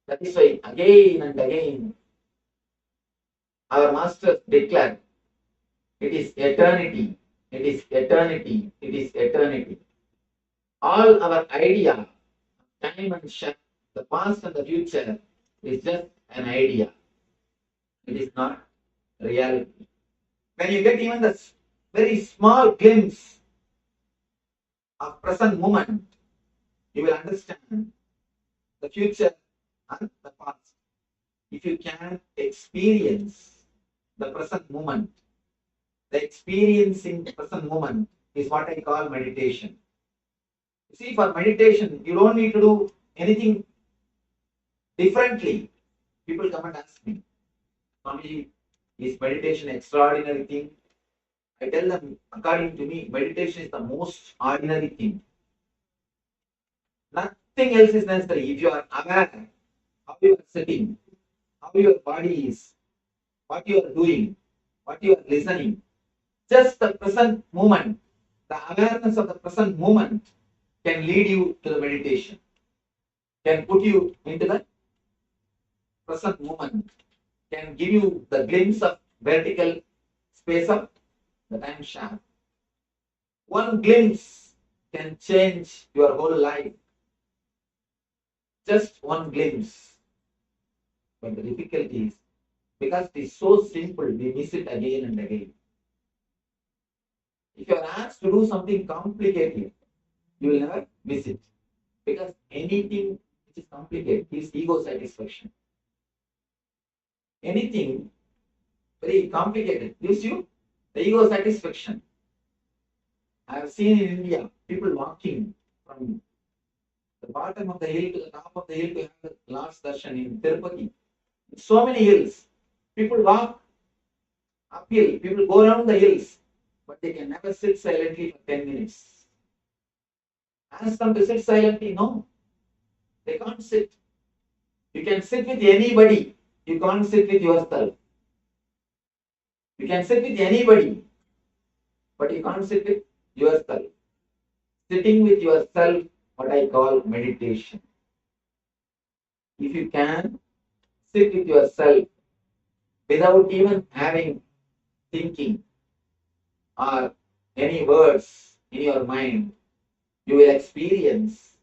That is why again and again our masters declare it is eternity, it is eternity, it is eternity. All our idea, time and shaft, the past and the future is just an idea. It is not reality. When you get even the very small glimpse of present moment, you will understand the future and the past. If you can experience the present moment, the experiencing the present moment is what I call meditation. You see, for meditation, you don't need to do anything differently. People come and ask me, Swamiji, is meditation an extraordinary thing? I tell them, according to me, meditation is the most ordinary thing. Nothing else is necessary. If you are aware how you are sitting, how your body is, what you are doing, what you are listening, just the present moment, the awareness of the present moment can lead you to the meditation, can put you into the present moment, can give you the glimpse of vertical space of the time shaft. One glimpse can change your whole life. Just one glimpse. But the difficulty is, because it is so simple, we miss it again and again. If you are asked to do something complicated, You will never miss it. Because anything which is complicated is ego satisfaction. Anything very complicated gives you the ego satisfaction. I have seen in India people walking from the bottom of the hill to the top of the hill to have the last darshan in Tirupati. So many hills. People walk uphill, people go around the hills, but they can never sit silently for 10 minutes. Ask them to sit silently, no. They can't sit. You can sit with anybody, you can't sit with yourself. You can sit with anybody, but you can't sit with yourself. Sitting with yourself, what I call meditation. If you can sit with yourself without even having thinking or any words in your mind, you will experience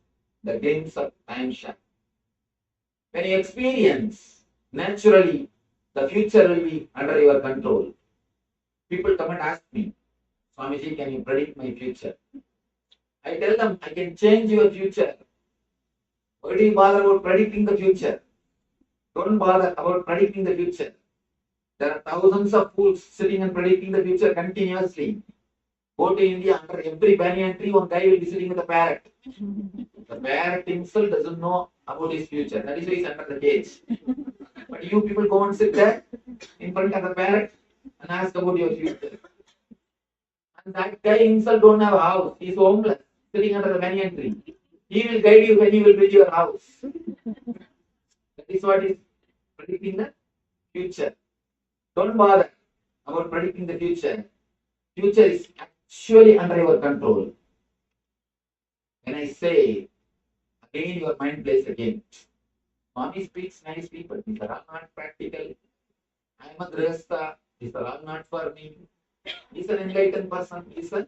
the glimpse of time shaft. When you experience, naturally, the future will be under your control. People come and ask me, Swamiji, can you predict my future? I tell them, I can change your future. Why do you bother about predicting the future? Don't bother about predicting the future. There are thousands of fools sitting and predicting the future continuously. Go to India, under every banyan tree, one guy will be sitting with a parrot. The parrot himself doesn't know about his future. That is why he's under the cage. But you people go and sit there in front of the parrot and ask about your future. And that guy himself don't have a house. He's homeless, sitting under the banyan tree. He will guide you when he will build your house. That is what is predicting the future. Don't bother about predicting the future. Future is actually under your control. When I say, again your mind plays a game. Swami speaks nicely, but these are all not practical. I am a grihastha. These are all not for me. He's an enlightened person. He's a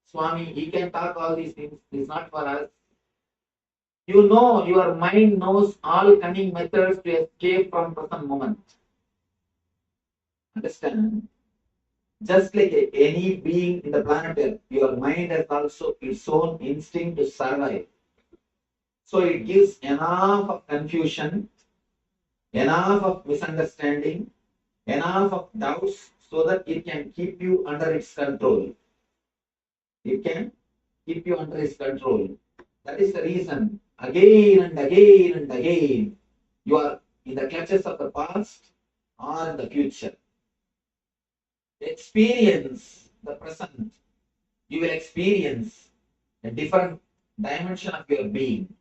Swami. He can talk all these things. It's not for us. You know, your mind knows all cunning methods to escape from present moment. Understand? Just like any being in the planet Earth, your mind has also its own instinct to survive. So it gives enough of confusion, enough of misunderstanding, enough of doubts so that it can keep you under its control. It can keep you under its control. That is the reason, again and again and again, you are in the clutches of the past or the future. Experience the present. You will experience a different dimension of your being.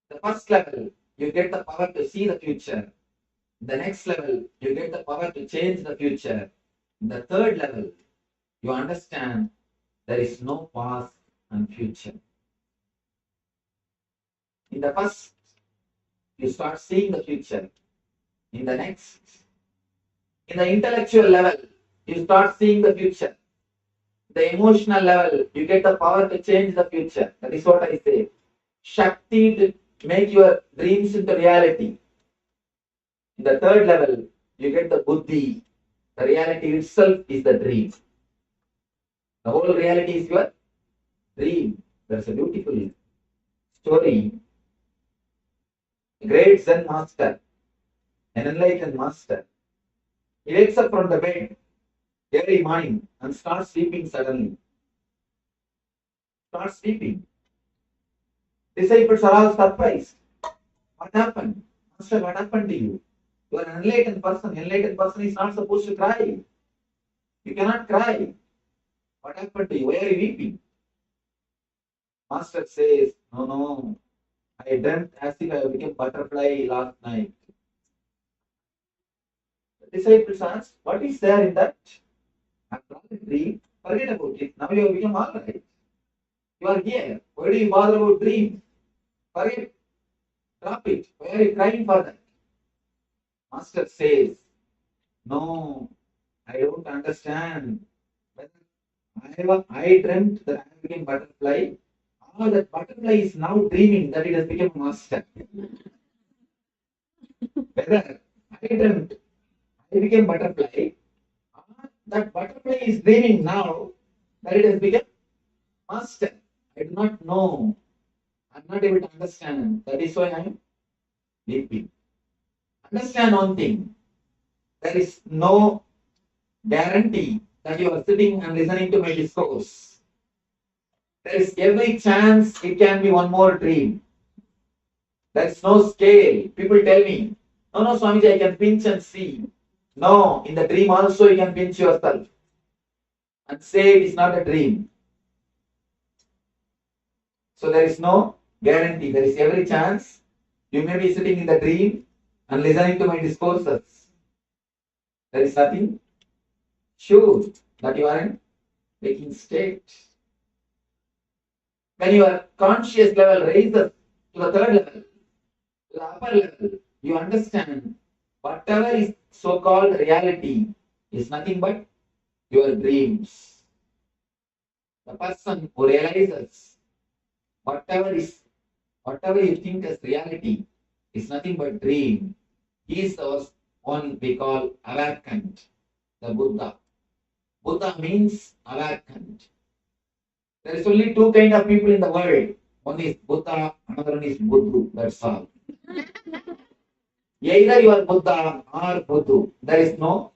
The first level, you get the power to see the future. The next level, you get the power to change the future. The third level, you understand there is no past and future. In the first, you start seeing the future. In the next, in the intellectual level, you start seeing the future. The emotional level, you get the power to change the future. That is what I say. Shakti to make your dreams into reality. In the third level, you get the buddhi. The reality itself is the dream. The whole reality is your dream. That's a beautiful story. A great Zen master, an enlightened master. He wakes up from the bed every morning and starts sleeping suddenly. Starts sleeping. Disciples are all surprised. What happened? Master, what happened to you? You are an enlightened person. Enlightened person is not supposed to cry. You cannot cry. What happened to you? Why are you weeping? Master says, no. I dreamt as if I became butterfly last night. The disciples asked, what is there in that? After all the dream, forget about it. Now you have become all right. You are here. Why do you bother about dreams? Forget. Drop it. Why are you crying for that? Master says, no, I don't understand. I dreamt that I became butterfly. Oh, that butterfly is now dreaming that it has become a master. Whether I dreamt I became butterfly, that butterfly is dreaming now that it has become master. I do not know. I'm not able to understand. That is why I am weeping. Understand one thing. There is no guarantee that you are sitting and listening to my discourse. There is every chance it can be one more dream. There is no scale. People tell me, no, Swamiji, I can pinch and see. No, in the dream also you can pinch yourself and say it is not a dream. So there is no guarantee. There is every chance you may be sitting in the dream and listening to my discourses. There is nothing sure that you are in waking state. When your conscious level raises to the third level, to the upper level, you understand whatever is so-called reality is nothing but your dreams. The person who realizes whatever you think as reality is nothing but dream, he is the one we call awakened, the Buddha. Buddha means awakened. There is only two kind of people in the world. One is Buddha, another one is Buddhu. That's all. Either you are Buddha or Buddhu. There is no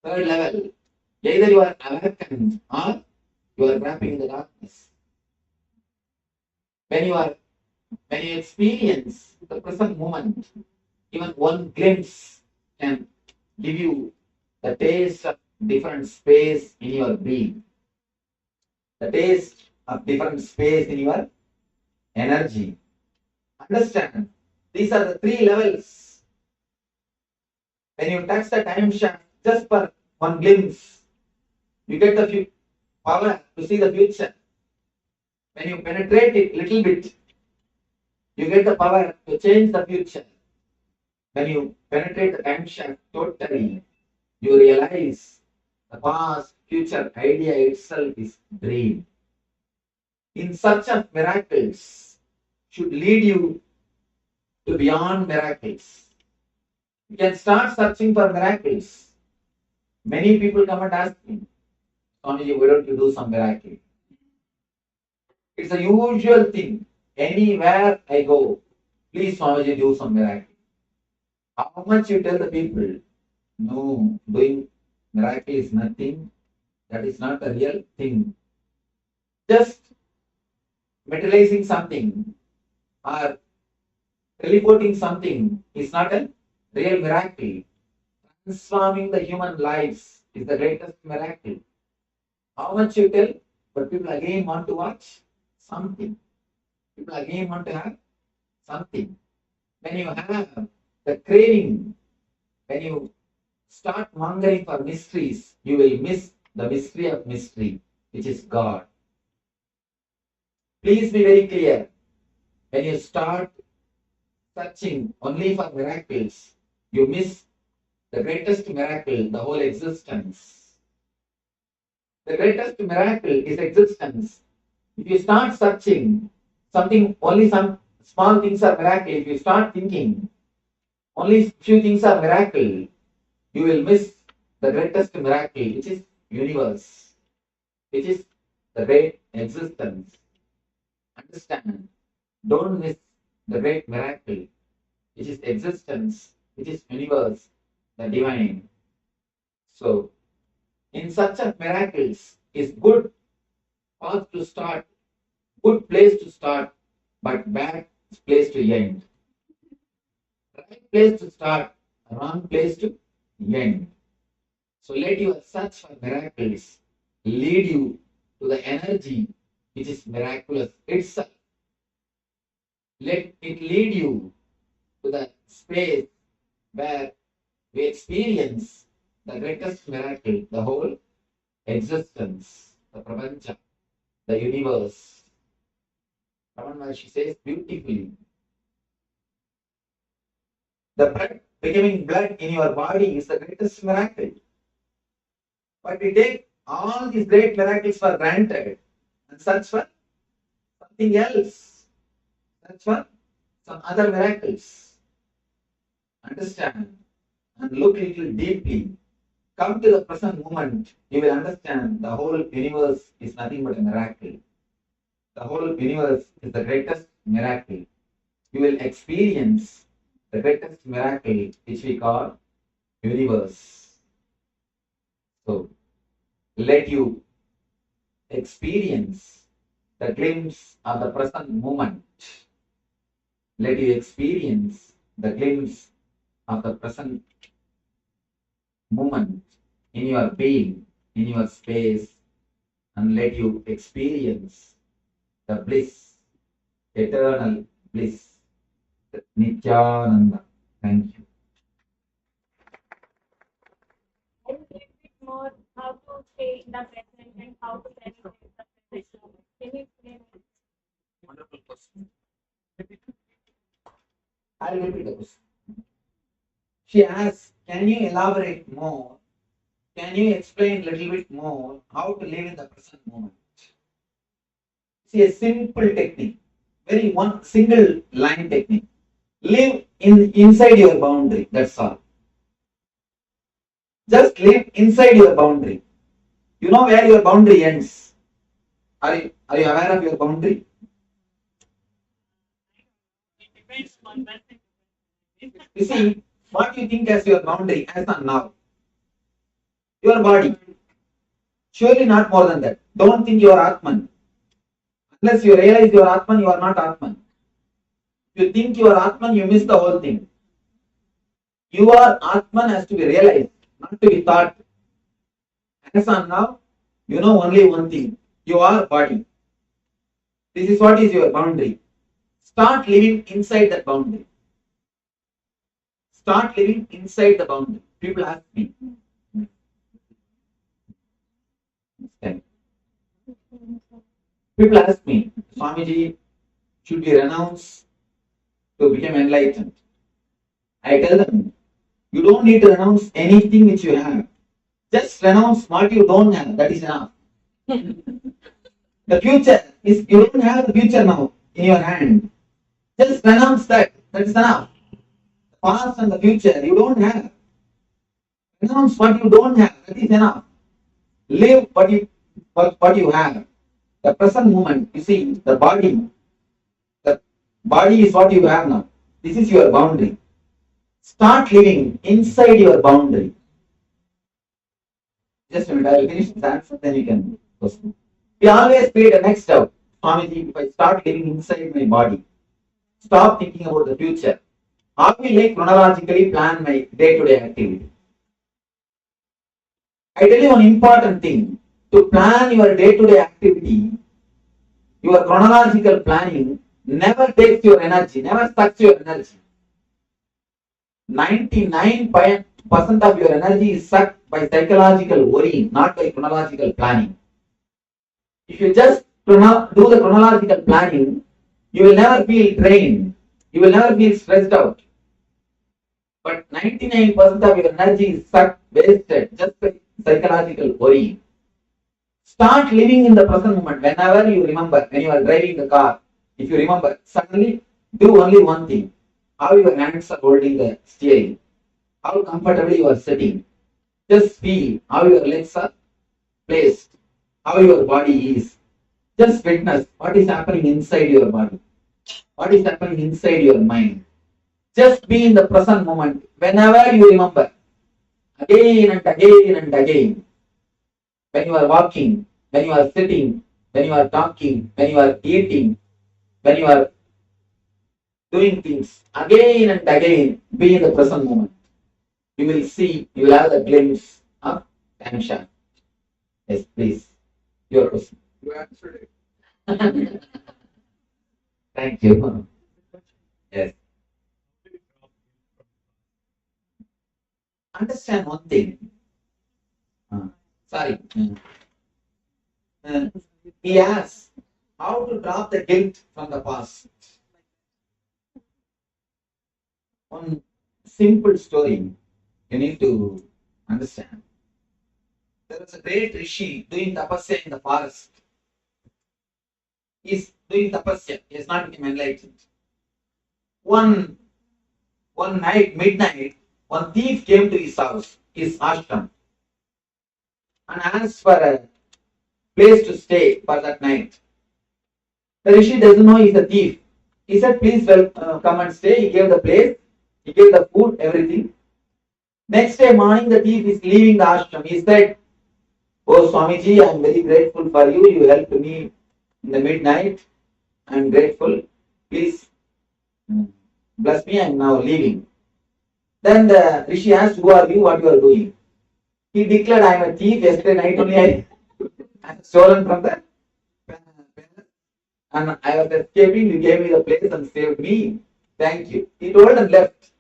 third level. Either you are awakened or you are wrapping in the darkness. When you experience the present moment, even one glimpse can give you the taste of different space in your being, the taste of different space in your energy. Understand, these are the three levels. When you touch the time shaft just for one glimpse, you get the power to see the future. When you penetrate it little bit, you get the power to change the future. When you penetrate the time shaft totally, you realize the past, future idea itself is dream. In search of miracles should lead you to beyond miracles. You can start searching for miracles. Many people come and ask me, Swamiji, why don't you do some miracle? It's a usual thing. Anywhere I go, please Swamiji, do some miracle. How much you tell the people? No, doing miracle is nothing. That is not a real thing. Just materializing something or teleporting something is not a real miracle. Transforming the human lives is the greatest miracle. How much you tell, but people again want to watch something. People again want to have something. When you have the craving, when you start mongering for mysteries, you will miss the mystery of mystery, which is God. Please be very clear. When you start searching only for miracles, you miss the greatest miracle, the whole existence. The greatest miracle is existence. If you start searching something, only some small things are miracle. If you start thinking only few things are miracle, you will miss the greatest miracle, which is universe, which is the great existence. Understand? Don't miss the great miracle, which is existence, which is universe, the divine. So, in such of miracles is good path to start, good place to start, but bad place to end. Right place to start, wrong place to end. So let your search for miracles lead you to the energy which is miraculous itself. Let it lead you to the space where we experience the greatest miracle, the whole existence, the prapancha, the universe. Paramashivoham says beautifully, the blood becoming blood in your body is the greatest miracle. But we take all these great miracles for granted and search for something else. Search for some other miracles. Understand and look a little deeply. Come to the present moment. You will understand the whole universe is nothing but a miracle. The whole universe is the greatest miracle. You will experience the greatest miracle which we call universe. So let you experience the glimpse of the present moment. Let you experience the glimpse of the present moment in your being, in your space, and let you experience the bliss, eternal bliss, Nithyananda. Thank you. A little bit more how to stay in the present and how to celebrate the present. Can you explain it? Wonderful question. I'll repeat the question. She asks, can you elaborate more? Can you explain a little bit more how to live in the present moment? See, a simple technique, very one single line technique. Live inside your boundary, that's all. Just live inside your boundary. You know where your boundary ends. Are you aware of your boundary? It depends on person. You see, what you think as your boundary as of now? Your body. Surely not more than that. Don't think you are Atman. Unless you realize you are Atman, you are not Atman. If you think you are Atman, you miss the whole thing. You are Atman has to be realized, not to be thought. As of now, you know only one thing. You are body. This is what is your boundary. Start living inside that boundary. Start living inside the boundary. People ask me. People ask me, Swamiji, should we renounce to become enlightened? I tell them, you don't need to renounce anything which you have. Just renounce what you don't have. That is enough. The future is, you don't have the future now in your hand. Just renounce that. That is enough. The past and the future you don't have. Renounce what you don't have. That is enough. Live what you have. The present moment, you see, the body is what you have now. This is your boundary. Start living inside your boundary. Just a minute, I will finish this answer, then you can question. We always pay the next step. Swamiji, if I start living inside my body, stop thinking about the future. How will I chronologically plan my day-to-day activity? I tell you one important thing. To plan your day-to-day activity, your chronological planning never takes your energy, never sucks your energy. 99% of your energy is sucked by psychological worrying, not by chronological planning. If you just do the chronological planning, you will never feel drained. You will never feel stressed out. But 99% of your energy is sucked, wasted, just by psychological worrying. Start living in the present moment. Whenever you remember, when you are driving the car, if you remember, suddenly do only one thing. How your hands are holding the steering. How comfortably you are sitting. Just feel how your legs are placed. How your body is. Just witness what is happening inside your body. What is happening inside your mind. Just be in the present moment. Whenever you remember. Again and again and again. When you are walking, when you are sitting, when you are talking, when you are eating, when you are doing things, again and again, be in the present moment. You will see, you will have a glimpse of Tansha. Yes, please. Your question. You answered it. Thank you. Yes. Understand one thing. Sorry. He asks how to drop the guilt from the past. One simple story you need to understand. There was a great rishi doing tapasya in the forest. He is doing tapasya. He has not become enlightened. One night, midnight, one thief came to his house, his ashram, and asked for a place to stay for that night. The Rishi doesn't know he's a thief. He said, please come and stay. He gave the place, he gave the food, everything. Next day morning, the thief is leaving the ashram. He said, oh Swamiji, I am very grateful for you. You helped me in the midnight. I am grateful. Please bless me. I am now leaving. Then the Rishi asked, who are you? What you are doing? He declared, I am a thief. Yesterday night only I have stolen from the palace and I was escaping. You gave me the place and saved me. Thank you. He told and left.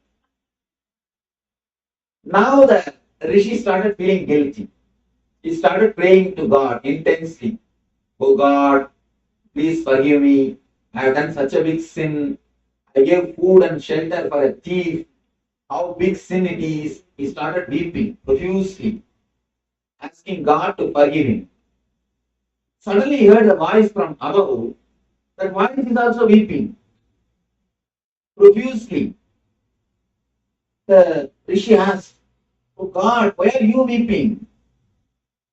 Now the Rishi started feeling guilty. He started praying to God intensely. Oh God, please forgive me. I have done such a big sin. I gave food and shelter for a thief. How big sin it is. He started weeping profusely, asking God to forgive him. Suddenly he heard a voice from above. That voice is also weeping profusely. The Rishi asked, oh God, why are you weeping?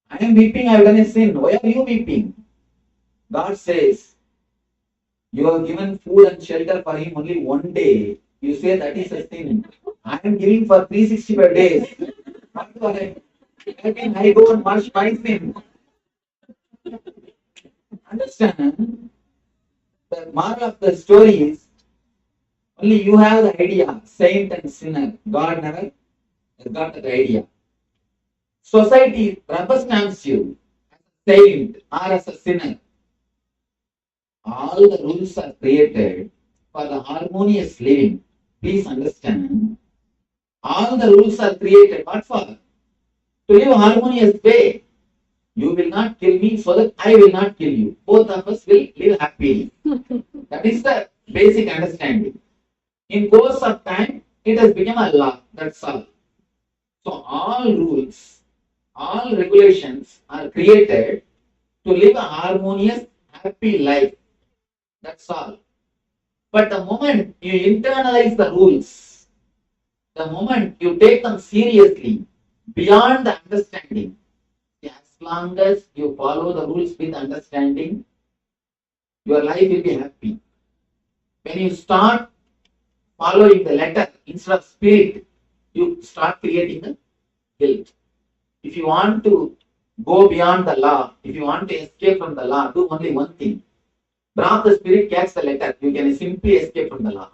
I am weeping, I have done a sin. Why are you weeping? God says, you have given food and shelter for him only one day. You say that is a sin. I am giving for 365 days. What do I? Why can I go and wash my sin? Understand? The moral of the story is only you have the idea, saint and sinner. God never got that idea. Society rubber stamps you as a saint or as a sinner. All the rules are created for the harmonious living. Please understand. All the rules are created. What for? To live a harmonious way. You will not kill me so that I will not kill you. Both of us will live happily. That is the basic understanding. In course of time, it has become a law. That's all. So all rules, all regulations are created to live a harmonious, happy life. That's all. But the moment you internalize the rules, the moment you take them seriously, beyond the understanding, as long as you follow the rules with understanding, your life will be happy. When you start following the letter instead of spirit, you start creating the guilt. If you want to go beyond the law, if you want to escape from the law, do only one thing. Drop the spirit, catch the letter. You can simply escape from the law.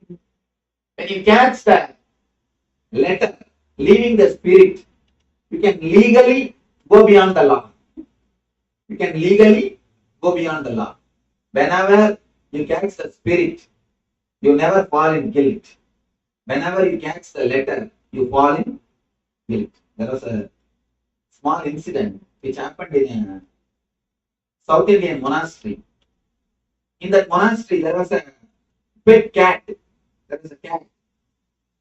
When you catch the letter, leaving the spirit, you can legally go beyond the law. You can legally go beyond the law. Whenever you catch the spirit, you never fall in guilt. Whenever you catch the letter, you fall in guilt. There was a small incident which happened in a South Indian monastery. In that monastery, there was a pet cat. There was a cat.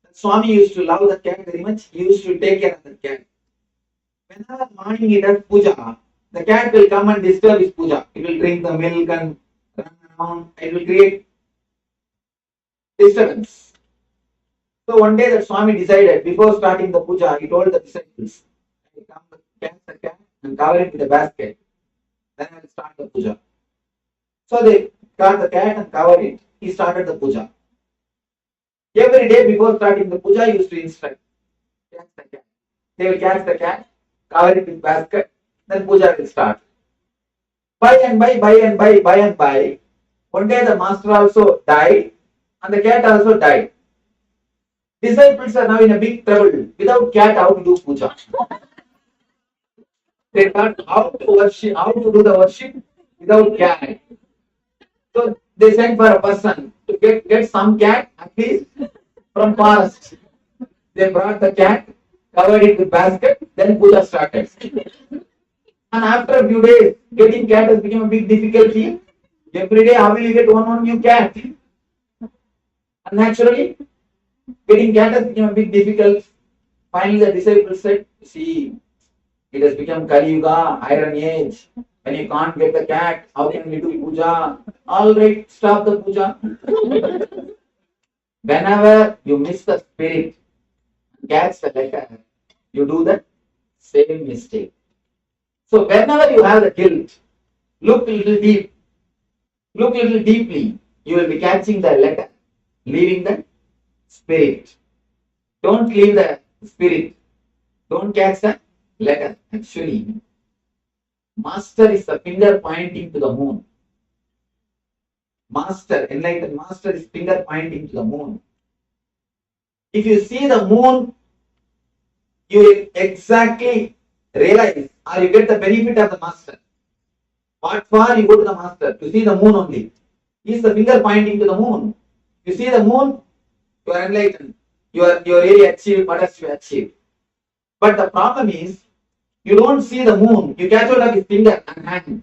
The Swami used to love the cat very much. He used to take care of the cat. Whenever morning he does puja, the cat will come and disturb his puja. It will drink the milk and run around. It will create disturbance. So one day the Swami decided, before starting the puja, he told the disciples, I will come catch the cat and cover it with a basket. Then I will start the puja. So they caught the cat and covered it. He started the puja. Every day before starting the puja, he used to instruct, catch the cat. They will catch the cat, cover it with basket, then puja will start. By and by, one day the master also died and the cat also died. Disciples are now in a big trouble. Without cat, how to do puja? They thought how to worship, how to do the worship without cat. So they sent for a person to get some cat at least from forest. They brought the cat, covered it with basket, then puja started. And after a few days, getting cat has become a big difficulty. Every day, how will you get one new cat? And naturally, getting cat has become a big difficult. Finally, the disciples said, see, it has become Kali Yuga, Iron Age. When you can't get the cat, how can we do puja? All right, stop the puja. Whenever you miss the spirit, catch the letter, you do the same mistake. So whenever you have the guilt, look a little deep. Look a little deeply. You will be catching the letter, leaving the spirit. Don't leave the spirit. Don't catch the letter. Actually, master is the finger pointing to the moon. Master, enlightened master is finger pointing to the moon. If you see the moon, you will exactly realize or you get the benefit of the master. What for you go to the master? To see the moon only. He is the finger pointing to the moon. You see the moon, you are enlightened. You really achieved what has you achieved. But the problem is, you don't see the moon. You catch hold of his finger and hand.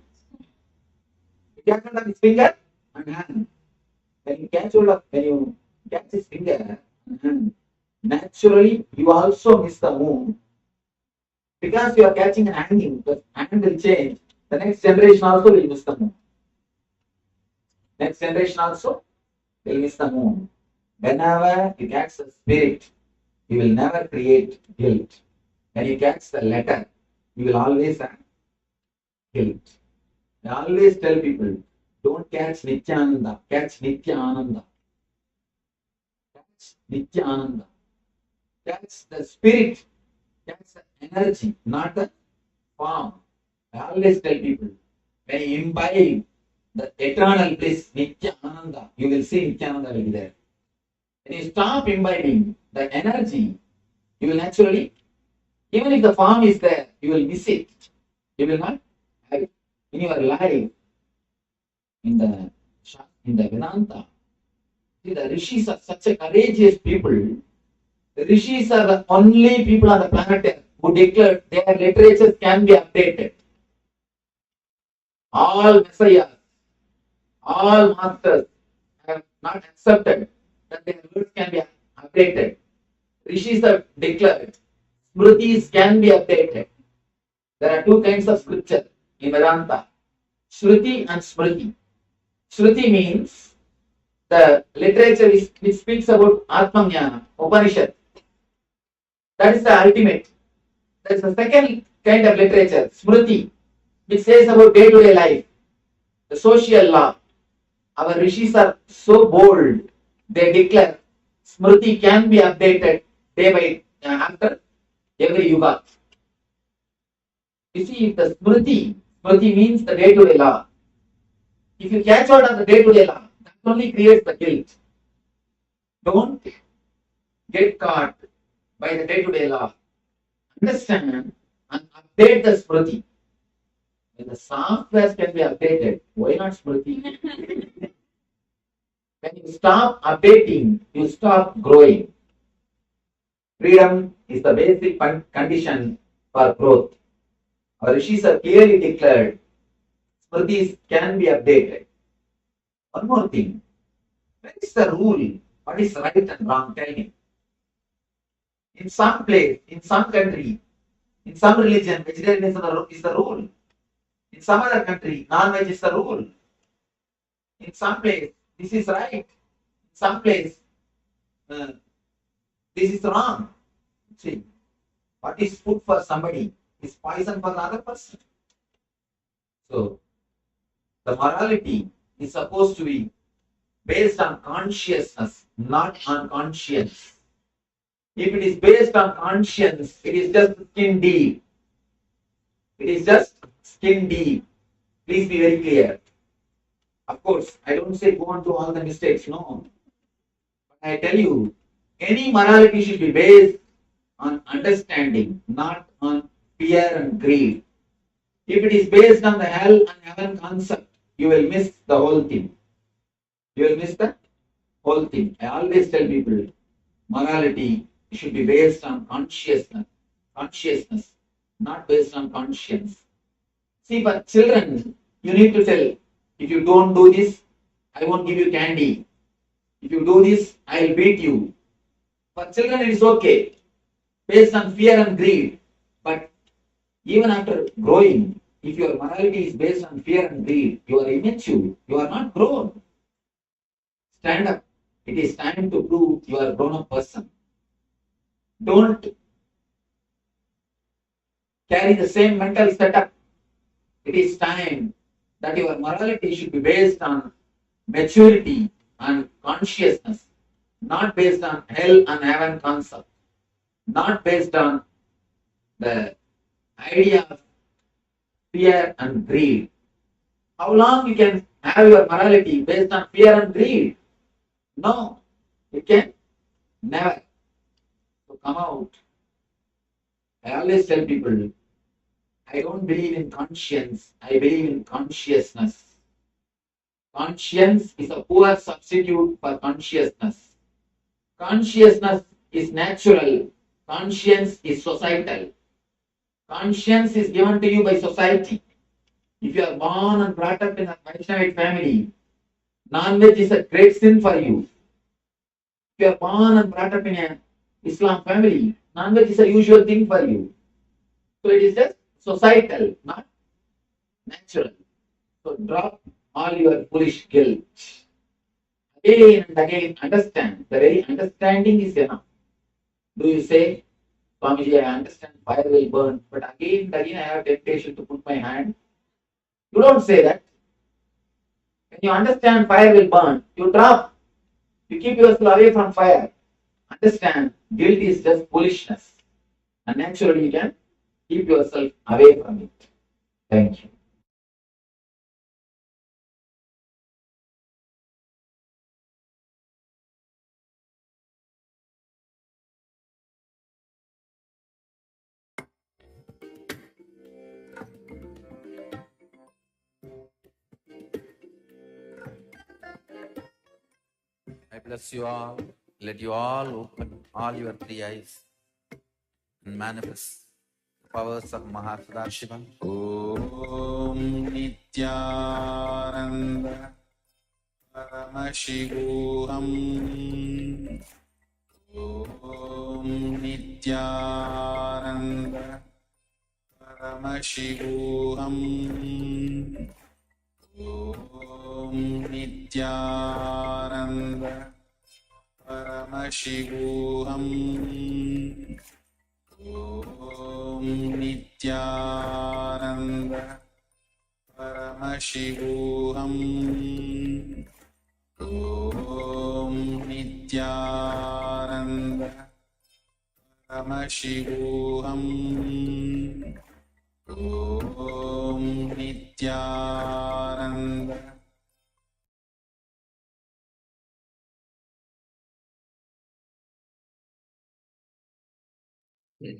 You catch hold of his finger and hand. When you catch his finger and hand, naturally you also miss the moon. Because you are catching and hanging, the hand will change. The next generation also will miss the moon. Next generation also will miss the moon. Whenever you catch the spirit, you will never create guilt. When you catch the letter, you will always have guilt. I always tell people, don't catch Nithyananda, catch Nithyananda. Catch Nithyananda. Catch the spirit, catch the energy, not the form. I always tell people, when you imbibe the eternal bliss, Nithyananda, you will see Nithyananda will be there. When you stop imbibing the energy, you will naturally, even if the form is there, you will miss it. You will not have it. In your life, in the Vedanta, see, the rishis are such a courageous people. The rishis are the only people on the planet Earth who declared their literatures can be updated. All messiahs, all masters have not accepted that their words can be updated. Rishis have declared smritis can be updated. There are two kinds of scripture in Vedanta, Shruti and Smriti. Shruti means the literature which speaks about Atmajnana, Upanishad. That is the ultimate. There is a second kind of literature, Smriti, which says about day-to-day life, the social law. Our rishis are so bold, they declare Smriti can be updated day by after every yuga. You see, the Smriti means the day-to-day law. If you catch out of the day-to-day law, that only creates the guilt. Don't get caught by the day-to-day law. Understand and update the Smriti. When the software can be updated, why not Smriti? When you stop updating, you stop growing. Freedom is the basic condition for growth. Our rishis have clearly declared Smritis can be updated. One more thing. Where is the rule? What is right and wrong? Tell me. In some place, in some country, in some religion, vegetarianism is the rule. In some other country, non-veg is the rule. In some place, this is right. In some place, this is wrong. See, what is food for somebody is poison for the other person. So, the morality is supposed to be based on consciousness, not on conscience. If it is based on conscience, it is just skin deep. It is just skin deep. Please be very clear. Of course, I don't say go on to all the mistakes, no. But I tell you, any morality should be based on understanding, not on fear and greed. If it is based on the hell and heaven concept, you will miss the whole thing. You will miss the whole thing. I always tell people, morality should be based on consciousness, not based on conscience. See, for children, you need to tell, if you don't do this, I won't give you candy. If you do this, I will beat you. For children, it is okay, based on fear and greed. But even after growing, if your morality is based on fear and greed, you are immature, you are not grown. Stand up. It is time to prove you are a grown-up person. Don't carry the same mental setup. It is time that your morality should be based on maturity and consciousness, not based on hell and heaven concept, not based on the idea of fear and greed. How long you can have your morality based on fear and greed? No, you can never. So come out. I always tell people, I don't believe in conscience, I believe in consciousness. Conscience is a poor substitute for consciousness. Consciousness is natural, conscience is societal. Conscience is given to you by society. If you are born and brought up in a Vaishnavite family, non-veg is a great sin for you. If you are born and brought up in an Islam family, non-veg is a usual thing for you. So it is just societal, not natural. So drop all your foolish guilt. Again and again understand. The very understanding is enough. Do you say, Swamiji, I understand fire will burn, but again and again I have temptation to put my hand? You don't say that. When you understand fire will burn, you drop. You keep yourself away from fire. Understand, guilt is just foolishness. And naturally you can keep yourself away from it. Thank you. I bless you all. Let you all open all your three eyes and manifest the powers of Mahasudashiva. Om Nithyananda Paramashivoham. Om Nithyananda Paramashivoham. Om Nithyananda Paramashivoham. Om Nithyananda Paramashivoham. Om Nithyananda Paramashivoham. Om Nithyananda. Yes.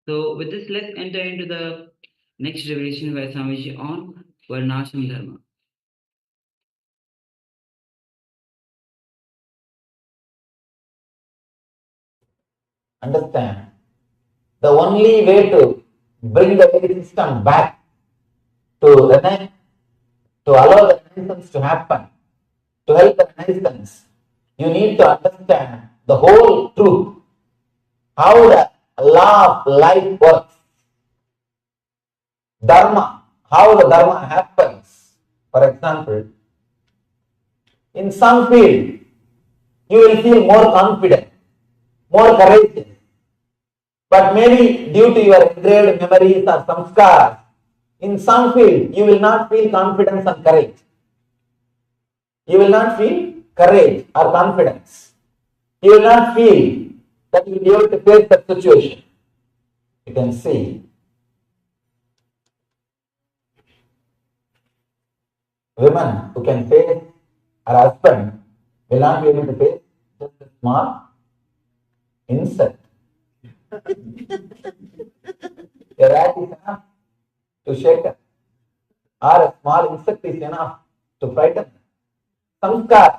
So with this, let's enter into the next revelation by Swamiji on Varnashram Dharma. Understand, the only way to bring the very system back to allow the renaissance to happen, to help the renaissance, you need to understand the whole truth, how the law of life works, dharma, how the dharma happens. For example, in some field, you will feel more confident, more courageous. But maybe due to your engraved memories or samskaras, in some field, you will not feel confidence and courage. You will not feel courage or confidence. You will not feel that you will be able to face that situation. You can see women who can face her husband will not be able to face just a small insect. A rat is enough to shake her, or a small insect is enough to frighten her. Samskar,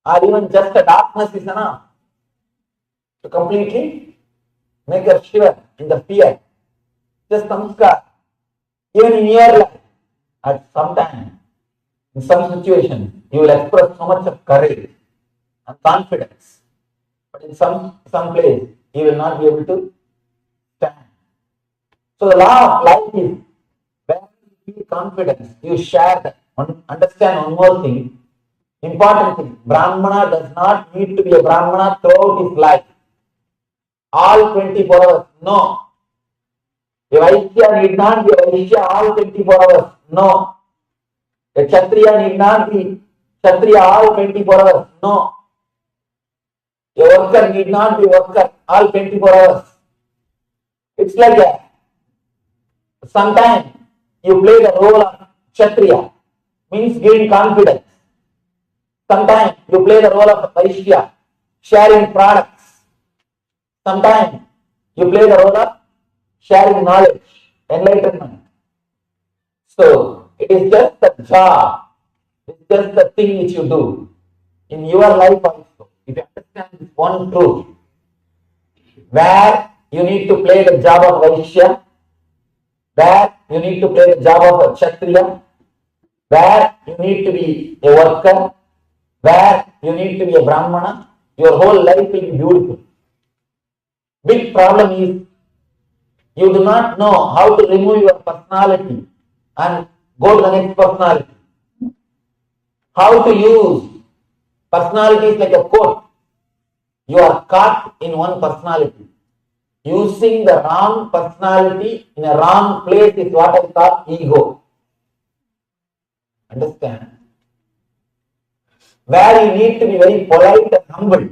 or even just a darkness is enough to completely make her shiver in the fear. Just samskar. Even in your life, at some time, in some situation, you will express so much of courage and confidence. But in some place, you will not be able to stand. So the law of life is when you feel confidence, you share that. Understand one more thing, important thing. Brahmana does not need to be a Brahmana throughout his life. All 24 hours, no. A Vaishya need not be a Vaishya all 24 hours, no. A Kshatriya need not be Kshatriya all 24 hours. No. A worker need not be worker all 24 hours. It's like that. Sometimes you play the role of Kshatriya, means gain confidence. Sometimes you play the role of Vaishya, sharing products. Sometimes you play the role of sharing knowledge, enlightenment. So it is just the job, it's just the thing which you do in your life also. If you understand this one truth, where you need to play the job of Vaishya, where you need to play the job of a Kshatriya, where you need to be a worker, where you need to be a Brahmana, your whole life will be beautiful. Big problem is you do not know how to remove your personality and go to the next personality. How to use personality is like a coat. You are caught in one personality. Using the wrong personality in a wrong place is what I call ego. Understand? Where you need to be very polite and humble.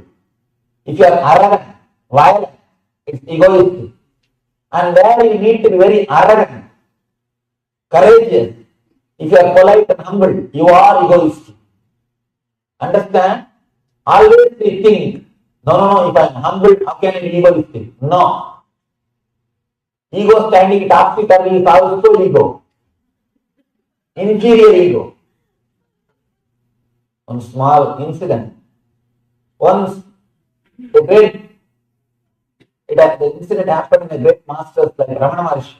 If you are arrogant, violent, it's egoistic. And where you need to be very arrogant, courageous, if you are polite and humble, you are egoistic. Understand? Always we think, no, if I am humble, how can I be egoistic? No. Ego standing topsy-turvy is also ego. Inferior ego. One small incident. Once the incident happened in a great master like Ramana Maharshi.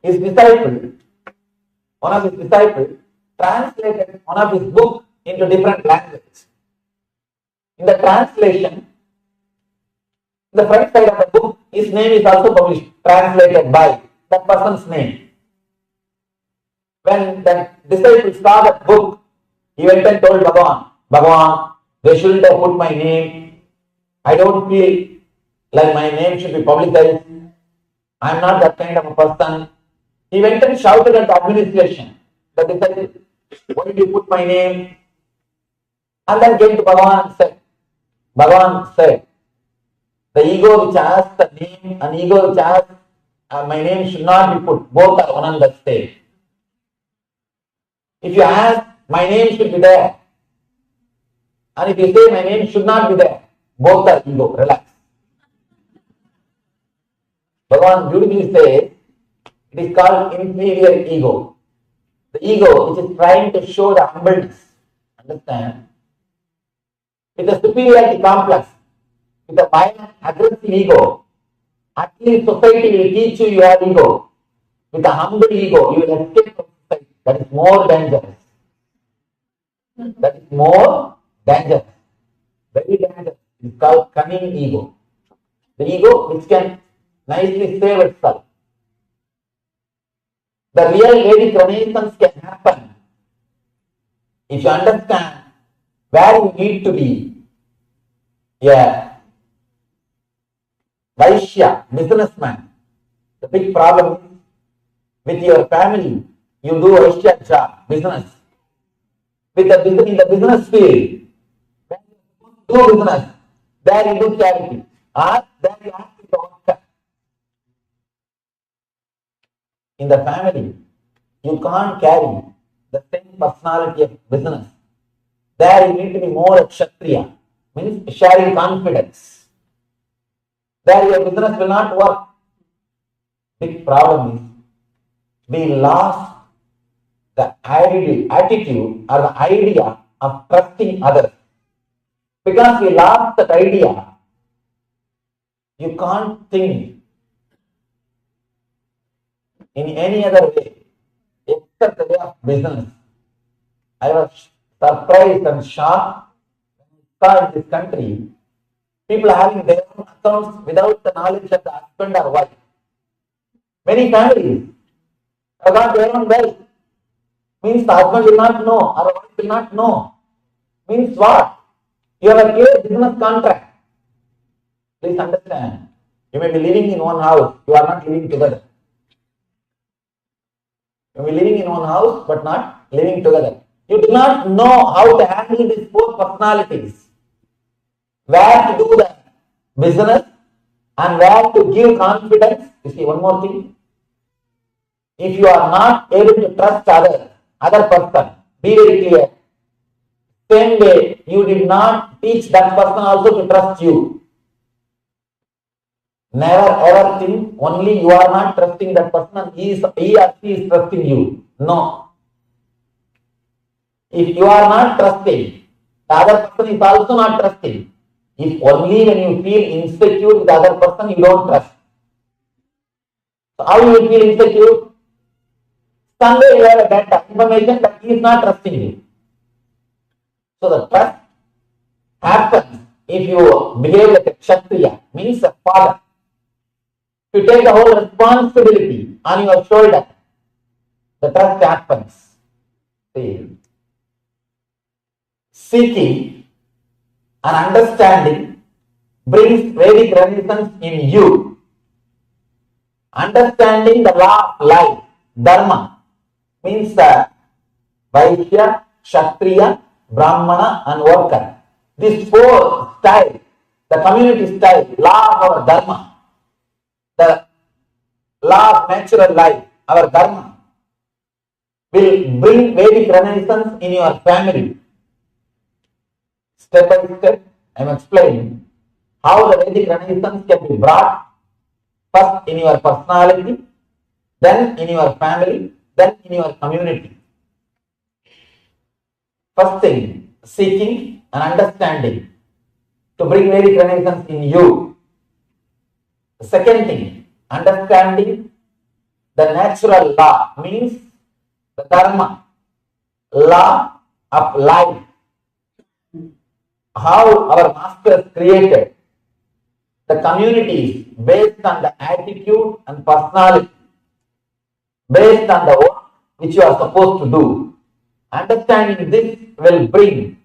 His disciple, one of his disciples, translated one of his books into different languages. In the translation, the front side of the book, his name is also published, translated by that person's name. When the disciple saw that book, he went and told Bhagavan, they shouldn't have put my name. I don't feel like my name should be publicized. I am not that kind of a person. He went and shouted at the administration. The disciple, why did you put my name? And then came to Bhagavan and said, Bhagavan said, the ego which has the name and ego which has my name should not be put. Both are one and the same. If you ask, my name should be there. And if you say my name should not be there, both are ego. Relax. Bhagavan beautifully says, it is called inferior ego. The ego which is trying to show the humbleness. Understand? With a superiority complex, with a violent, aggressive ego, at least society will teach you you have ego. With a humble ego, you will escape from society. That is more dangerous. That is more dangerous. Very dangerous. It is called cunning ego. The ego which can nicely save itself. The real Vedic renaissance can happen if you understand where you need to be. Yeah. Vaishya, businessman. The big problem is with your family, you do Vaishya job, business. In the business field, when you do business, there you do charity. Or there you have to work. In the family, you can't carry the same personality of business. There you need to be more a Kshatriya, means sharing confidence. There your business will not work. Big problem is we lost the attitude or the idea of trusting others. Because we lost that idea, you can't think in any other way except the way of business. I was surprised and shocked when I saw in this country people having their own accounts without the knowledge of the husband or wife. Many families have got their own wealth. Means the husband will not know or the wife will not know. Means what? You have a clear business contract. Please understand. You may be living in one house, you are not living together. You may be living in one house but not living together. You do not know how to handle these four personalities, where to do the business and where to give confidence. You see, one more thing. If you are not able to trust other person, be very clear. Same way, you did not teach that person also to trust you. Never ever think only you are not trusting that person and he or she is trusting you. No. If you are not trusting, the other person is also not trusting. If only when you feel insecure with the other person, you don't trust. So how you will feel insecure? Someday you have a data information that he is not trusting you. So the trust happens if you behave like a Kshatriya, means a father. You take the whole responsibility on your shoulder. The trust happens. See. Seeking and understanding brings Vedic renaissance in you. Understanding the law of life, dharma, means Vaishya, Kshatriya, Brahmana and worker. These four styles, the community style, law of our dharma, the law of natural life, our dharma, will bring Vedic renaissance in your family. Step by step, I am explaining how the Vedic renaissance can be brought first in your personality, then in your family, then in your community. First thing, seeking and understanding to bring Vedic renaissance in you. The second thing, understanding the natural law, means the dharma, law of life. How our masters created the communities based on the attitude and personality, based on the work which you are supposed to do. Understanding this will bring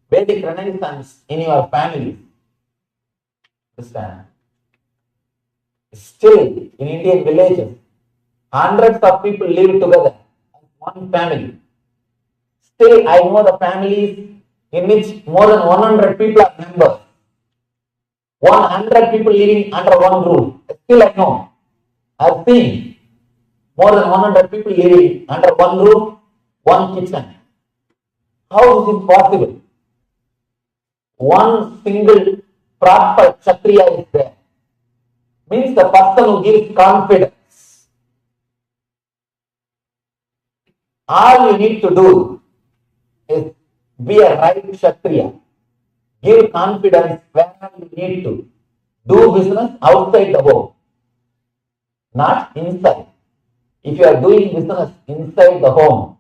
Vedic renaissance in your family. Understand? Still, in Indian villages, hundreds of people live together as one family. Still, I know the families in which more than 100 people are members. 100 people living under one roof. Still I know. I have seen more than 100 people living under one roof, one kitchen. How is it possible? One single proper Kshatriya is there. Means the person who gives confidence. All you need to do is be a right Kshatriya. Give confidence wherever you need to. Do business outside the home, not inside. If you are doing business inside the home,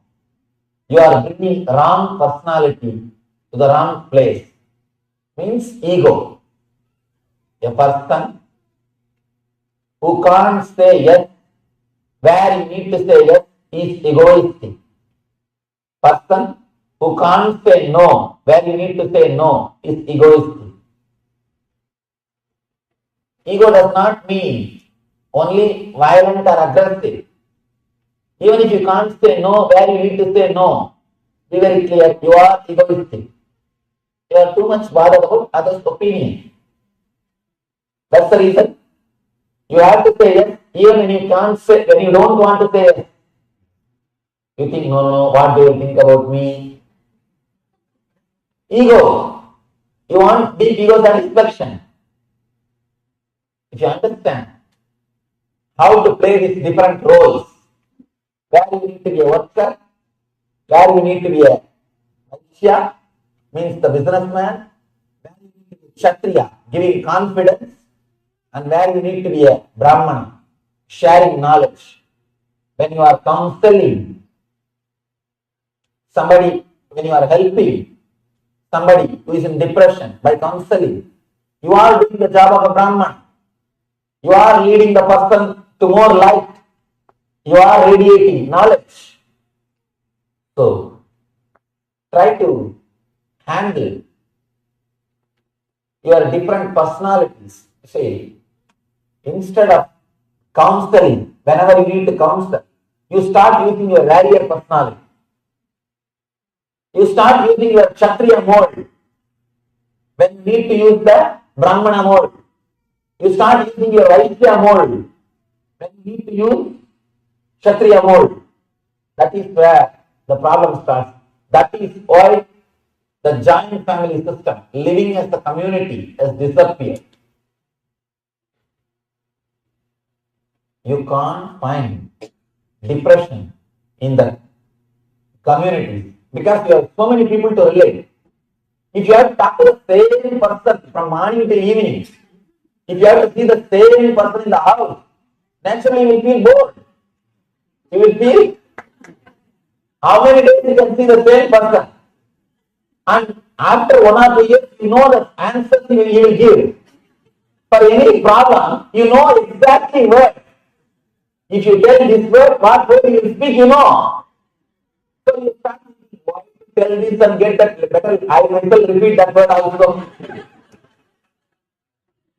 you are bringing wrong personality to the wrong place. Means ego. A person who can't say yes where you need to say yes is egoistic. Person who can't say no where you need to say no is egoistic. Ego does not mean only violent or aggressive. Even if you can't say no where you need to say no, be very clear, you are egoistic. You are too much bothered about others' opinion. That's the reason you have to say yes, even when you can't say, when you don't want to say yes. You think, no, what do you think about me? Ego. You want deep ego satisfaction. If you understand how to play these different roles, where you need to be a worker, where you need to be a Vaishya, means the businessman, where you need to be Kshatriya, giving confidence, and where you need to be a Brahmana, sharing knowledge. When you are counseling somebody, when you are helping somebody who is in depression by counseling, you are doing the job of a Brahman. You are leading the person to more light. You are radiating knowledge. So, try to handle your different personalities. Say, instead of counseling, whenever you need to counsel, you start using your warrior personality. You start using your Kshatriya mode when you need to use the Brahmana mode. You start using your Vaishya mode when you need to use Kshatriya mode. That is where the problem starts. That is why the joint family system, living as a community, has disappeared. You can't find depression in the communities because you have so many people to relate. If you have to talk to the same person from morning to evening, if you have to see the same person in the house, naturally you will feel bored. You will feel how many days you can see the same person. And after 1 or 2 years, you know the answers he will give. For any problem, you know exactly where. If you tell this word, what word you will speak, you know. So you start thinking, why to tell this and get that better? I will repeat that word also.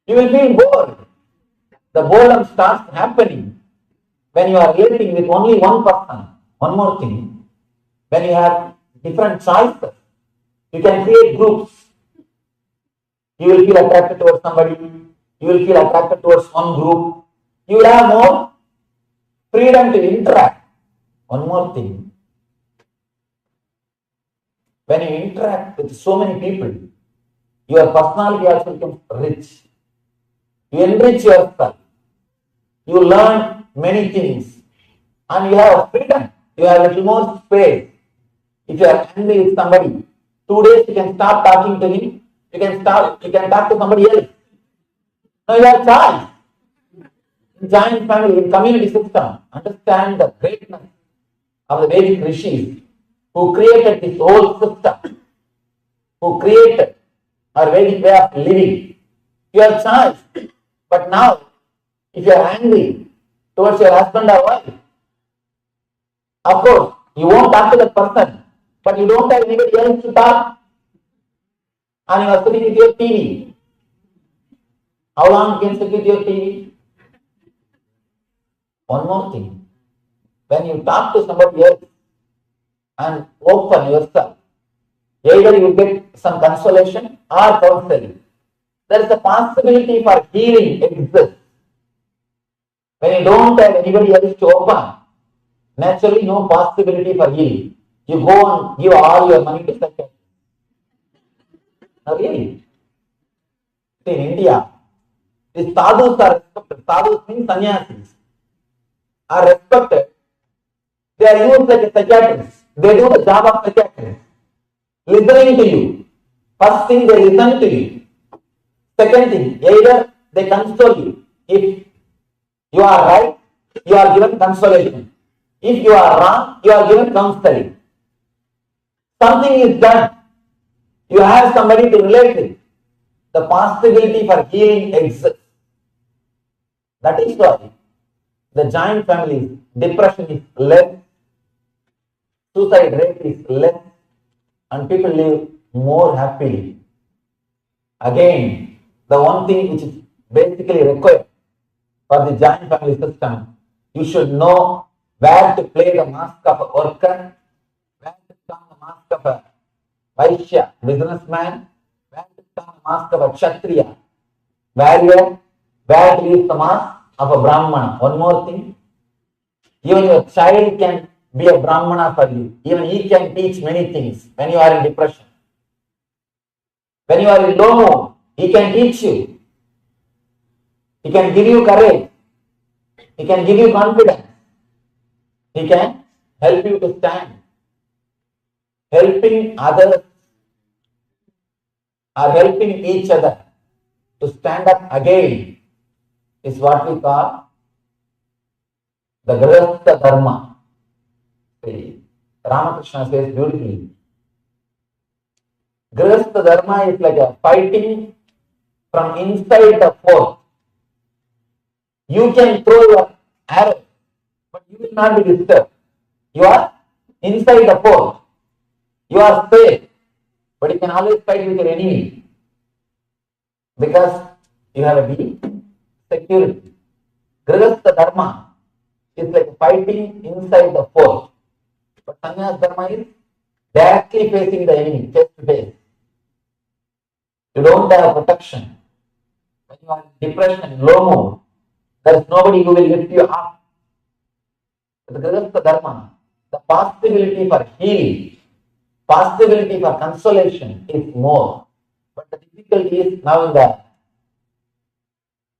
You will feel bored. The boredom starts happening when you are relating with only one person. One more thing, when you have different choices, you can create groups. You will feel attracted towards somebody. You will feel attracted towards one group. You will have more freedom to interact. One more thing, when you interact with so many people, your personality also becomes rich. You enrich yourself. You learn many things. And you have freedom. You have a little more space. If you are angry with somebody, 2 days you can stop talking to him. You can talk to somebody else. Now you have choice. In giant family, in community system, understand the greatness of the Vedic rishis who created this whole system, who created our Vedic way of living. You have choice. But now, if you are angry towards your husband or wife, of course, you won't talk to that person, but you don't have anybody else to talk. And you are sitting with your TV. How long you can sit with your TV? One more thing. When you talk to somebody else and open yourself, either you get some consolation or counseling. There is a possibility for healing exists. When you don't have anybody else to open, naturally no possibility for healing. You go and give all your money to psychiatrist. Now really, see, in India, these sadhus are respected. Sadhus means sannyasis are respected. They are used like a psychiatrist. They do the job of psychiatrist. Listening to you. First thing, they listen to you. Second thing, either they console you. If you are right, you are given consolation. If you are wrong, you are given counseling. Something is done. You have somebody to relate with. The possibility for healing exists. That is why the giant families, depression is less, suicide rate is less, and people live more happily. Again, the one thing which is basically required for the giant family system, you should know where to play the mask of a worker, where to turn the mask of a Vaishya, businessman, where to turn the mask of a Kshatriya, warrior, where to use the mask of a Brahmana. One more thing, even your child can be a Brahmana for you. Even he can teach many things when you are in depression. When you are in low mood, he can teach you. He can give you courage. He can give you confidence. He can help you to stand. Helping others or helping each other to stand up again is what we call the Grihastha Dharma. Ramakrishna says beautifully. Grihastha Dharma is like a fighting from inside the fort. You can throw your arrow, but you will not be disturbed. You are inside the fort. You are safe, but you can always fight with your enemy because you have a deep security. Grihastha Dharma is like fighting inside the fort, but Sannyas Dharma is directly facing the enemy, face to face. You don't have protection. When you are in depression, low mood, there is nobody who will lift you up. The Grihastha Dharma, the possibility for healing, possibility for consolation is more. But the difficulty is now in the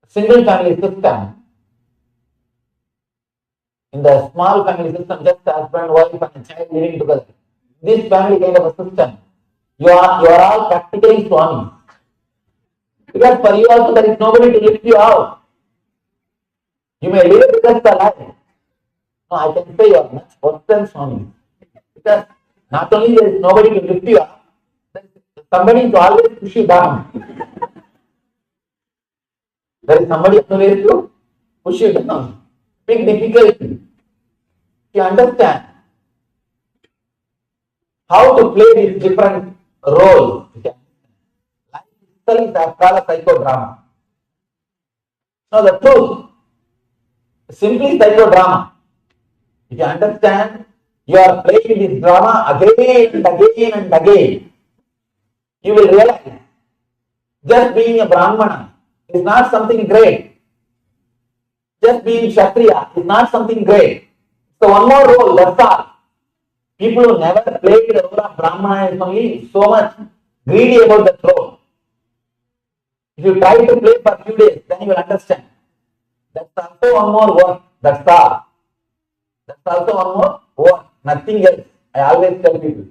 single family system, in the small family system, just husband, wife and a child living together. This family kind of a system, you are all practically Swami. Because for you also there is nobody to lift you out. You may live because the life. No, I can say you are much worse than Swami. Because not only there is nobody to lift you up, somebody to always push you down. There is somebody always to push you down. Big difficulty. You understand how to play these different roles. Life itself is after all a psychodrama. Now the truth, simply psychodrama. If you understand, you are playing this drama again and again and again. You will realize just being a Brahmana is not something great. Just being Kshatriya is not something great. So one more role, that's all. People who never played the role of Brahmana is only so much greedy about the throne. If you try to play for a few days, then you will understand. That's also one more work, that's all. That's also one more work, nothing else. I always tell people.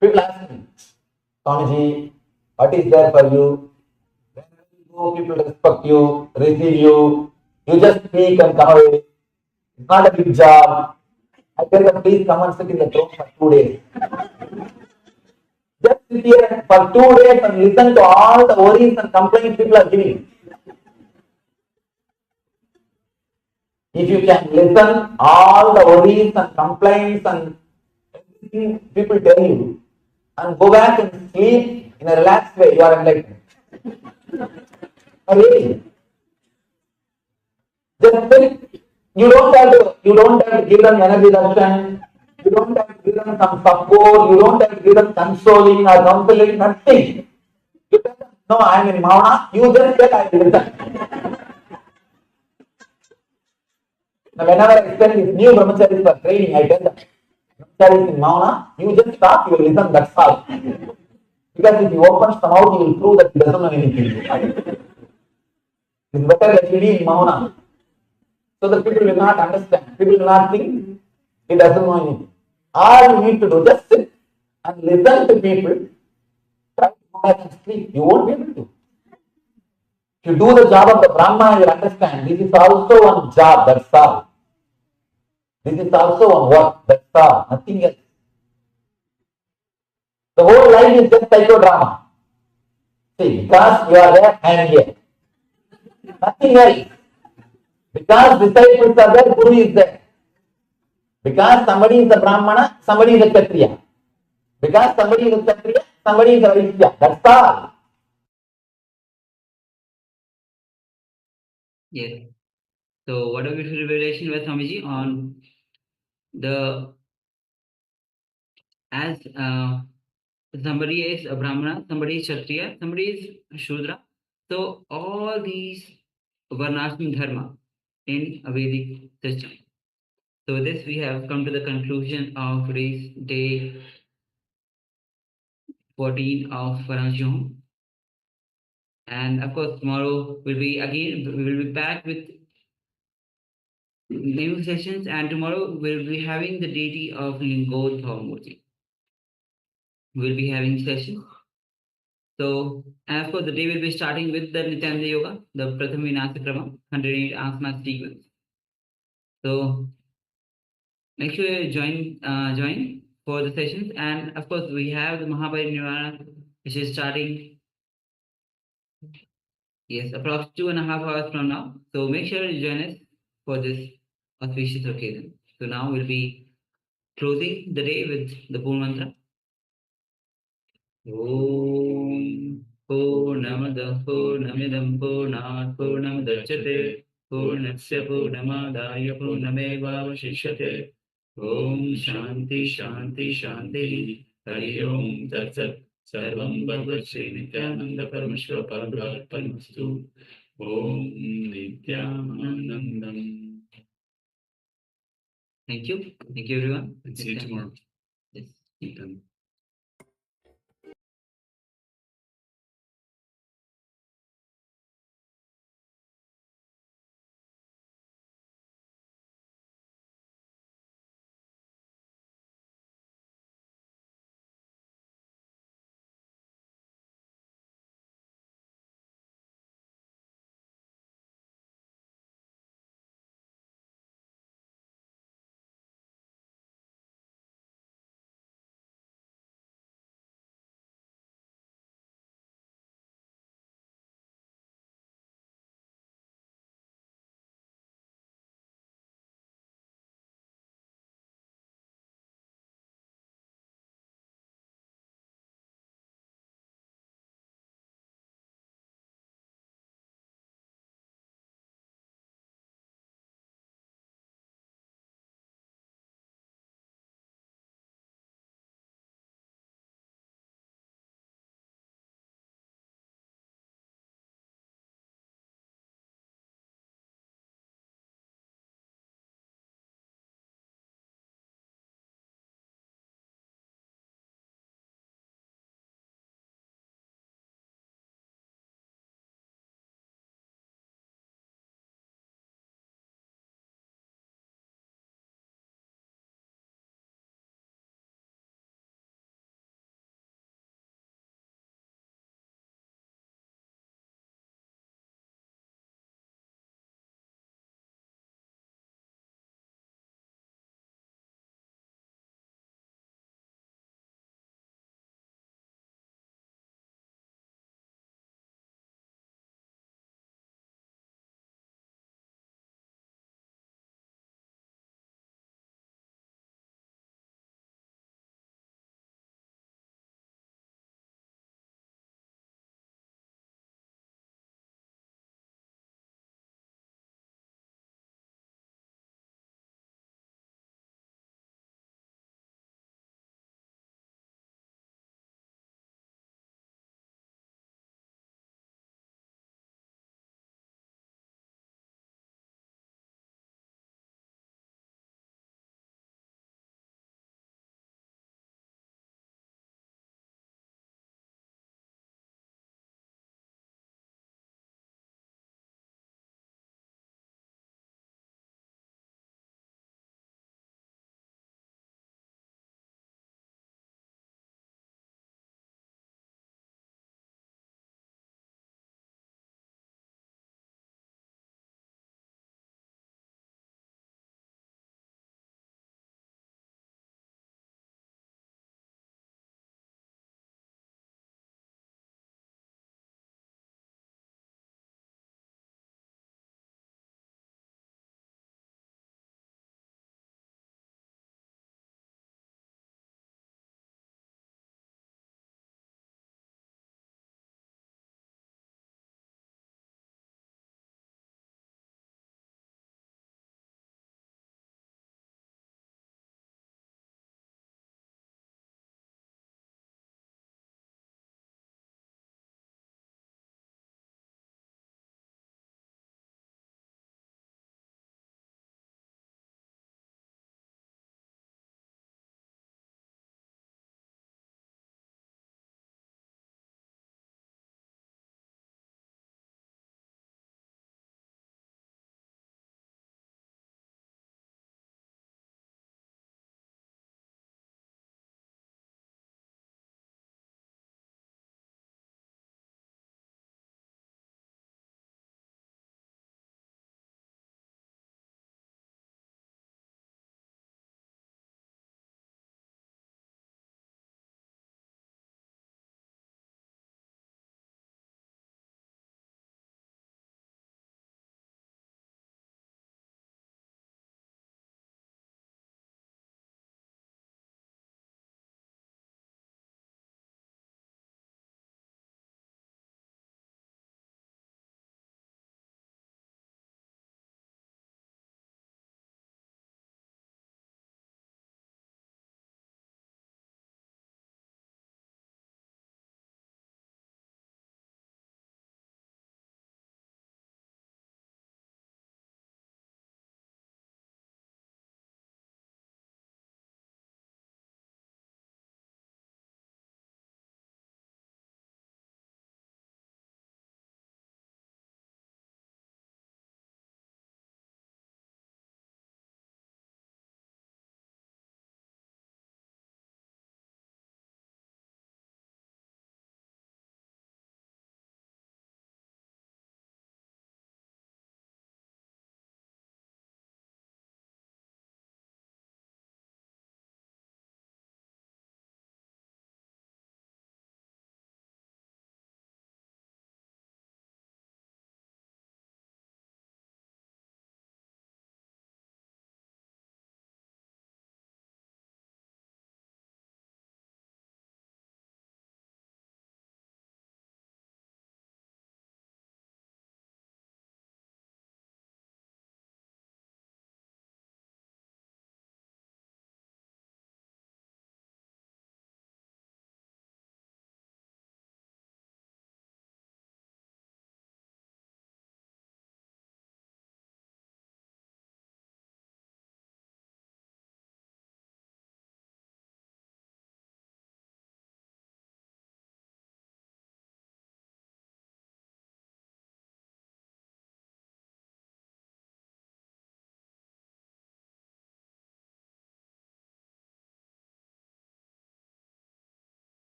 People ask me, Swamiji, what is there for you? Whenever you go, people respect you, receive you. You just speak and come away. It's not a big job. I tell them, please come and sit in the throne for 2 days. Just sit here for 2 days and listen to all the worries and complaints people are giving. If you can listen all the worries and complaints and everything people tell you and go back and sleep in a relaxed way, you are enlightened. Really? Just think, you don't have to give them energy darshan, you don't have to give them some support, you don't have to give them consoling or counseling, nothing. You tell them, no, I am in Mauna, you just tell I will listen. Now, whenever I send these new brahmacharis for training, I tell them, brahmacharis in Mauna, you just stop, you will listen, that's all. Because if you open some out, you will prove that he doesn't know anything. It's better that you be in Mauna. So that people will not understand. People will not think he doesn't know anything. All you need to do, just sit and listen to people. Try to go back and sleep. You won't be able to. If you do the job of the Brahma, you will understand. This is also one job, that's all. This is also one work, that's all. Nothing else. The whole life is just psychodrama. See, because you are there, I am here. Nothing else. Because disciples are there, Guru is there. Because somebody is a Brahmana, somebody is a Kshatriya. Because somebody is a Kshatriya, somebody is a Vaishya. That's all. Yes. So what a beautiful revelation by Swamiji on the as somebody is a Brahmana, somebody is Kshatriya, somebody is Shudra. So all these Varnashram Dharma in a Vedic system. So with this we have come to the conclusion of today's day 14 of Paramashivoham. And of course tomorrow we will be back with new sessions, and tomorrow we'll be having the deity of Lingodbhava Murti. We'll be having sessions. So, and of course, the day will be starting with the Nithyananda Yoga, the Pratham Vinasa Krama, 108 asana sequence. So, make sure you join for the sessions. And of course, we have the Mahaparinirvana, which is starting, yes, approximately 2.5 hours from now. So, make sure you join us for this auspicious occasion. So, now we'll be closing the day with the Poon Mantra. Om Purnamada Purnamidam Purnat Purnamudachyate Purnasya Purnamadaya Purnameva Vashishyate Om Shanti Shanti Shanti. Hari Om Tat Sat. Sarvam Bhagavad Sri Nithyananda Parameshwara Paramastu. Om Nithyanandam. Thank you. Thank you, everyone. And see you tomorrow. Yes. Done.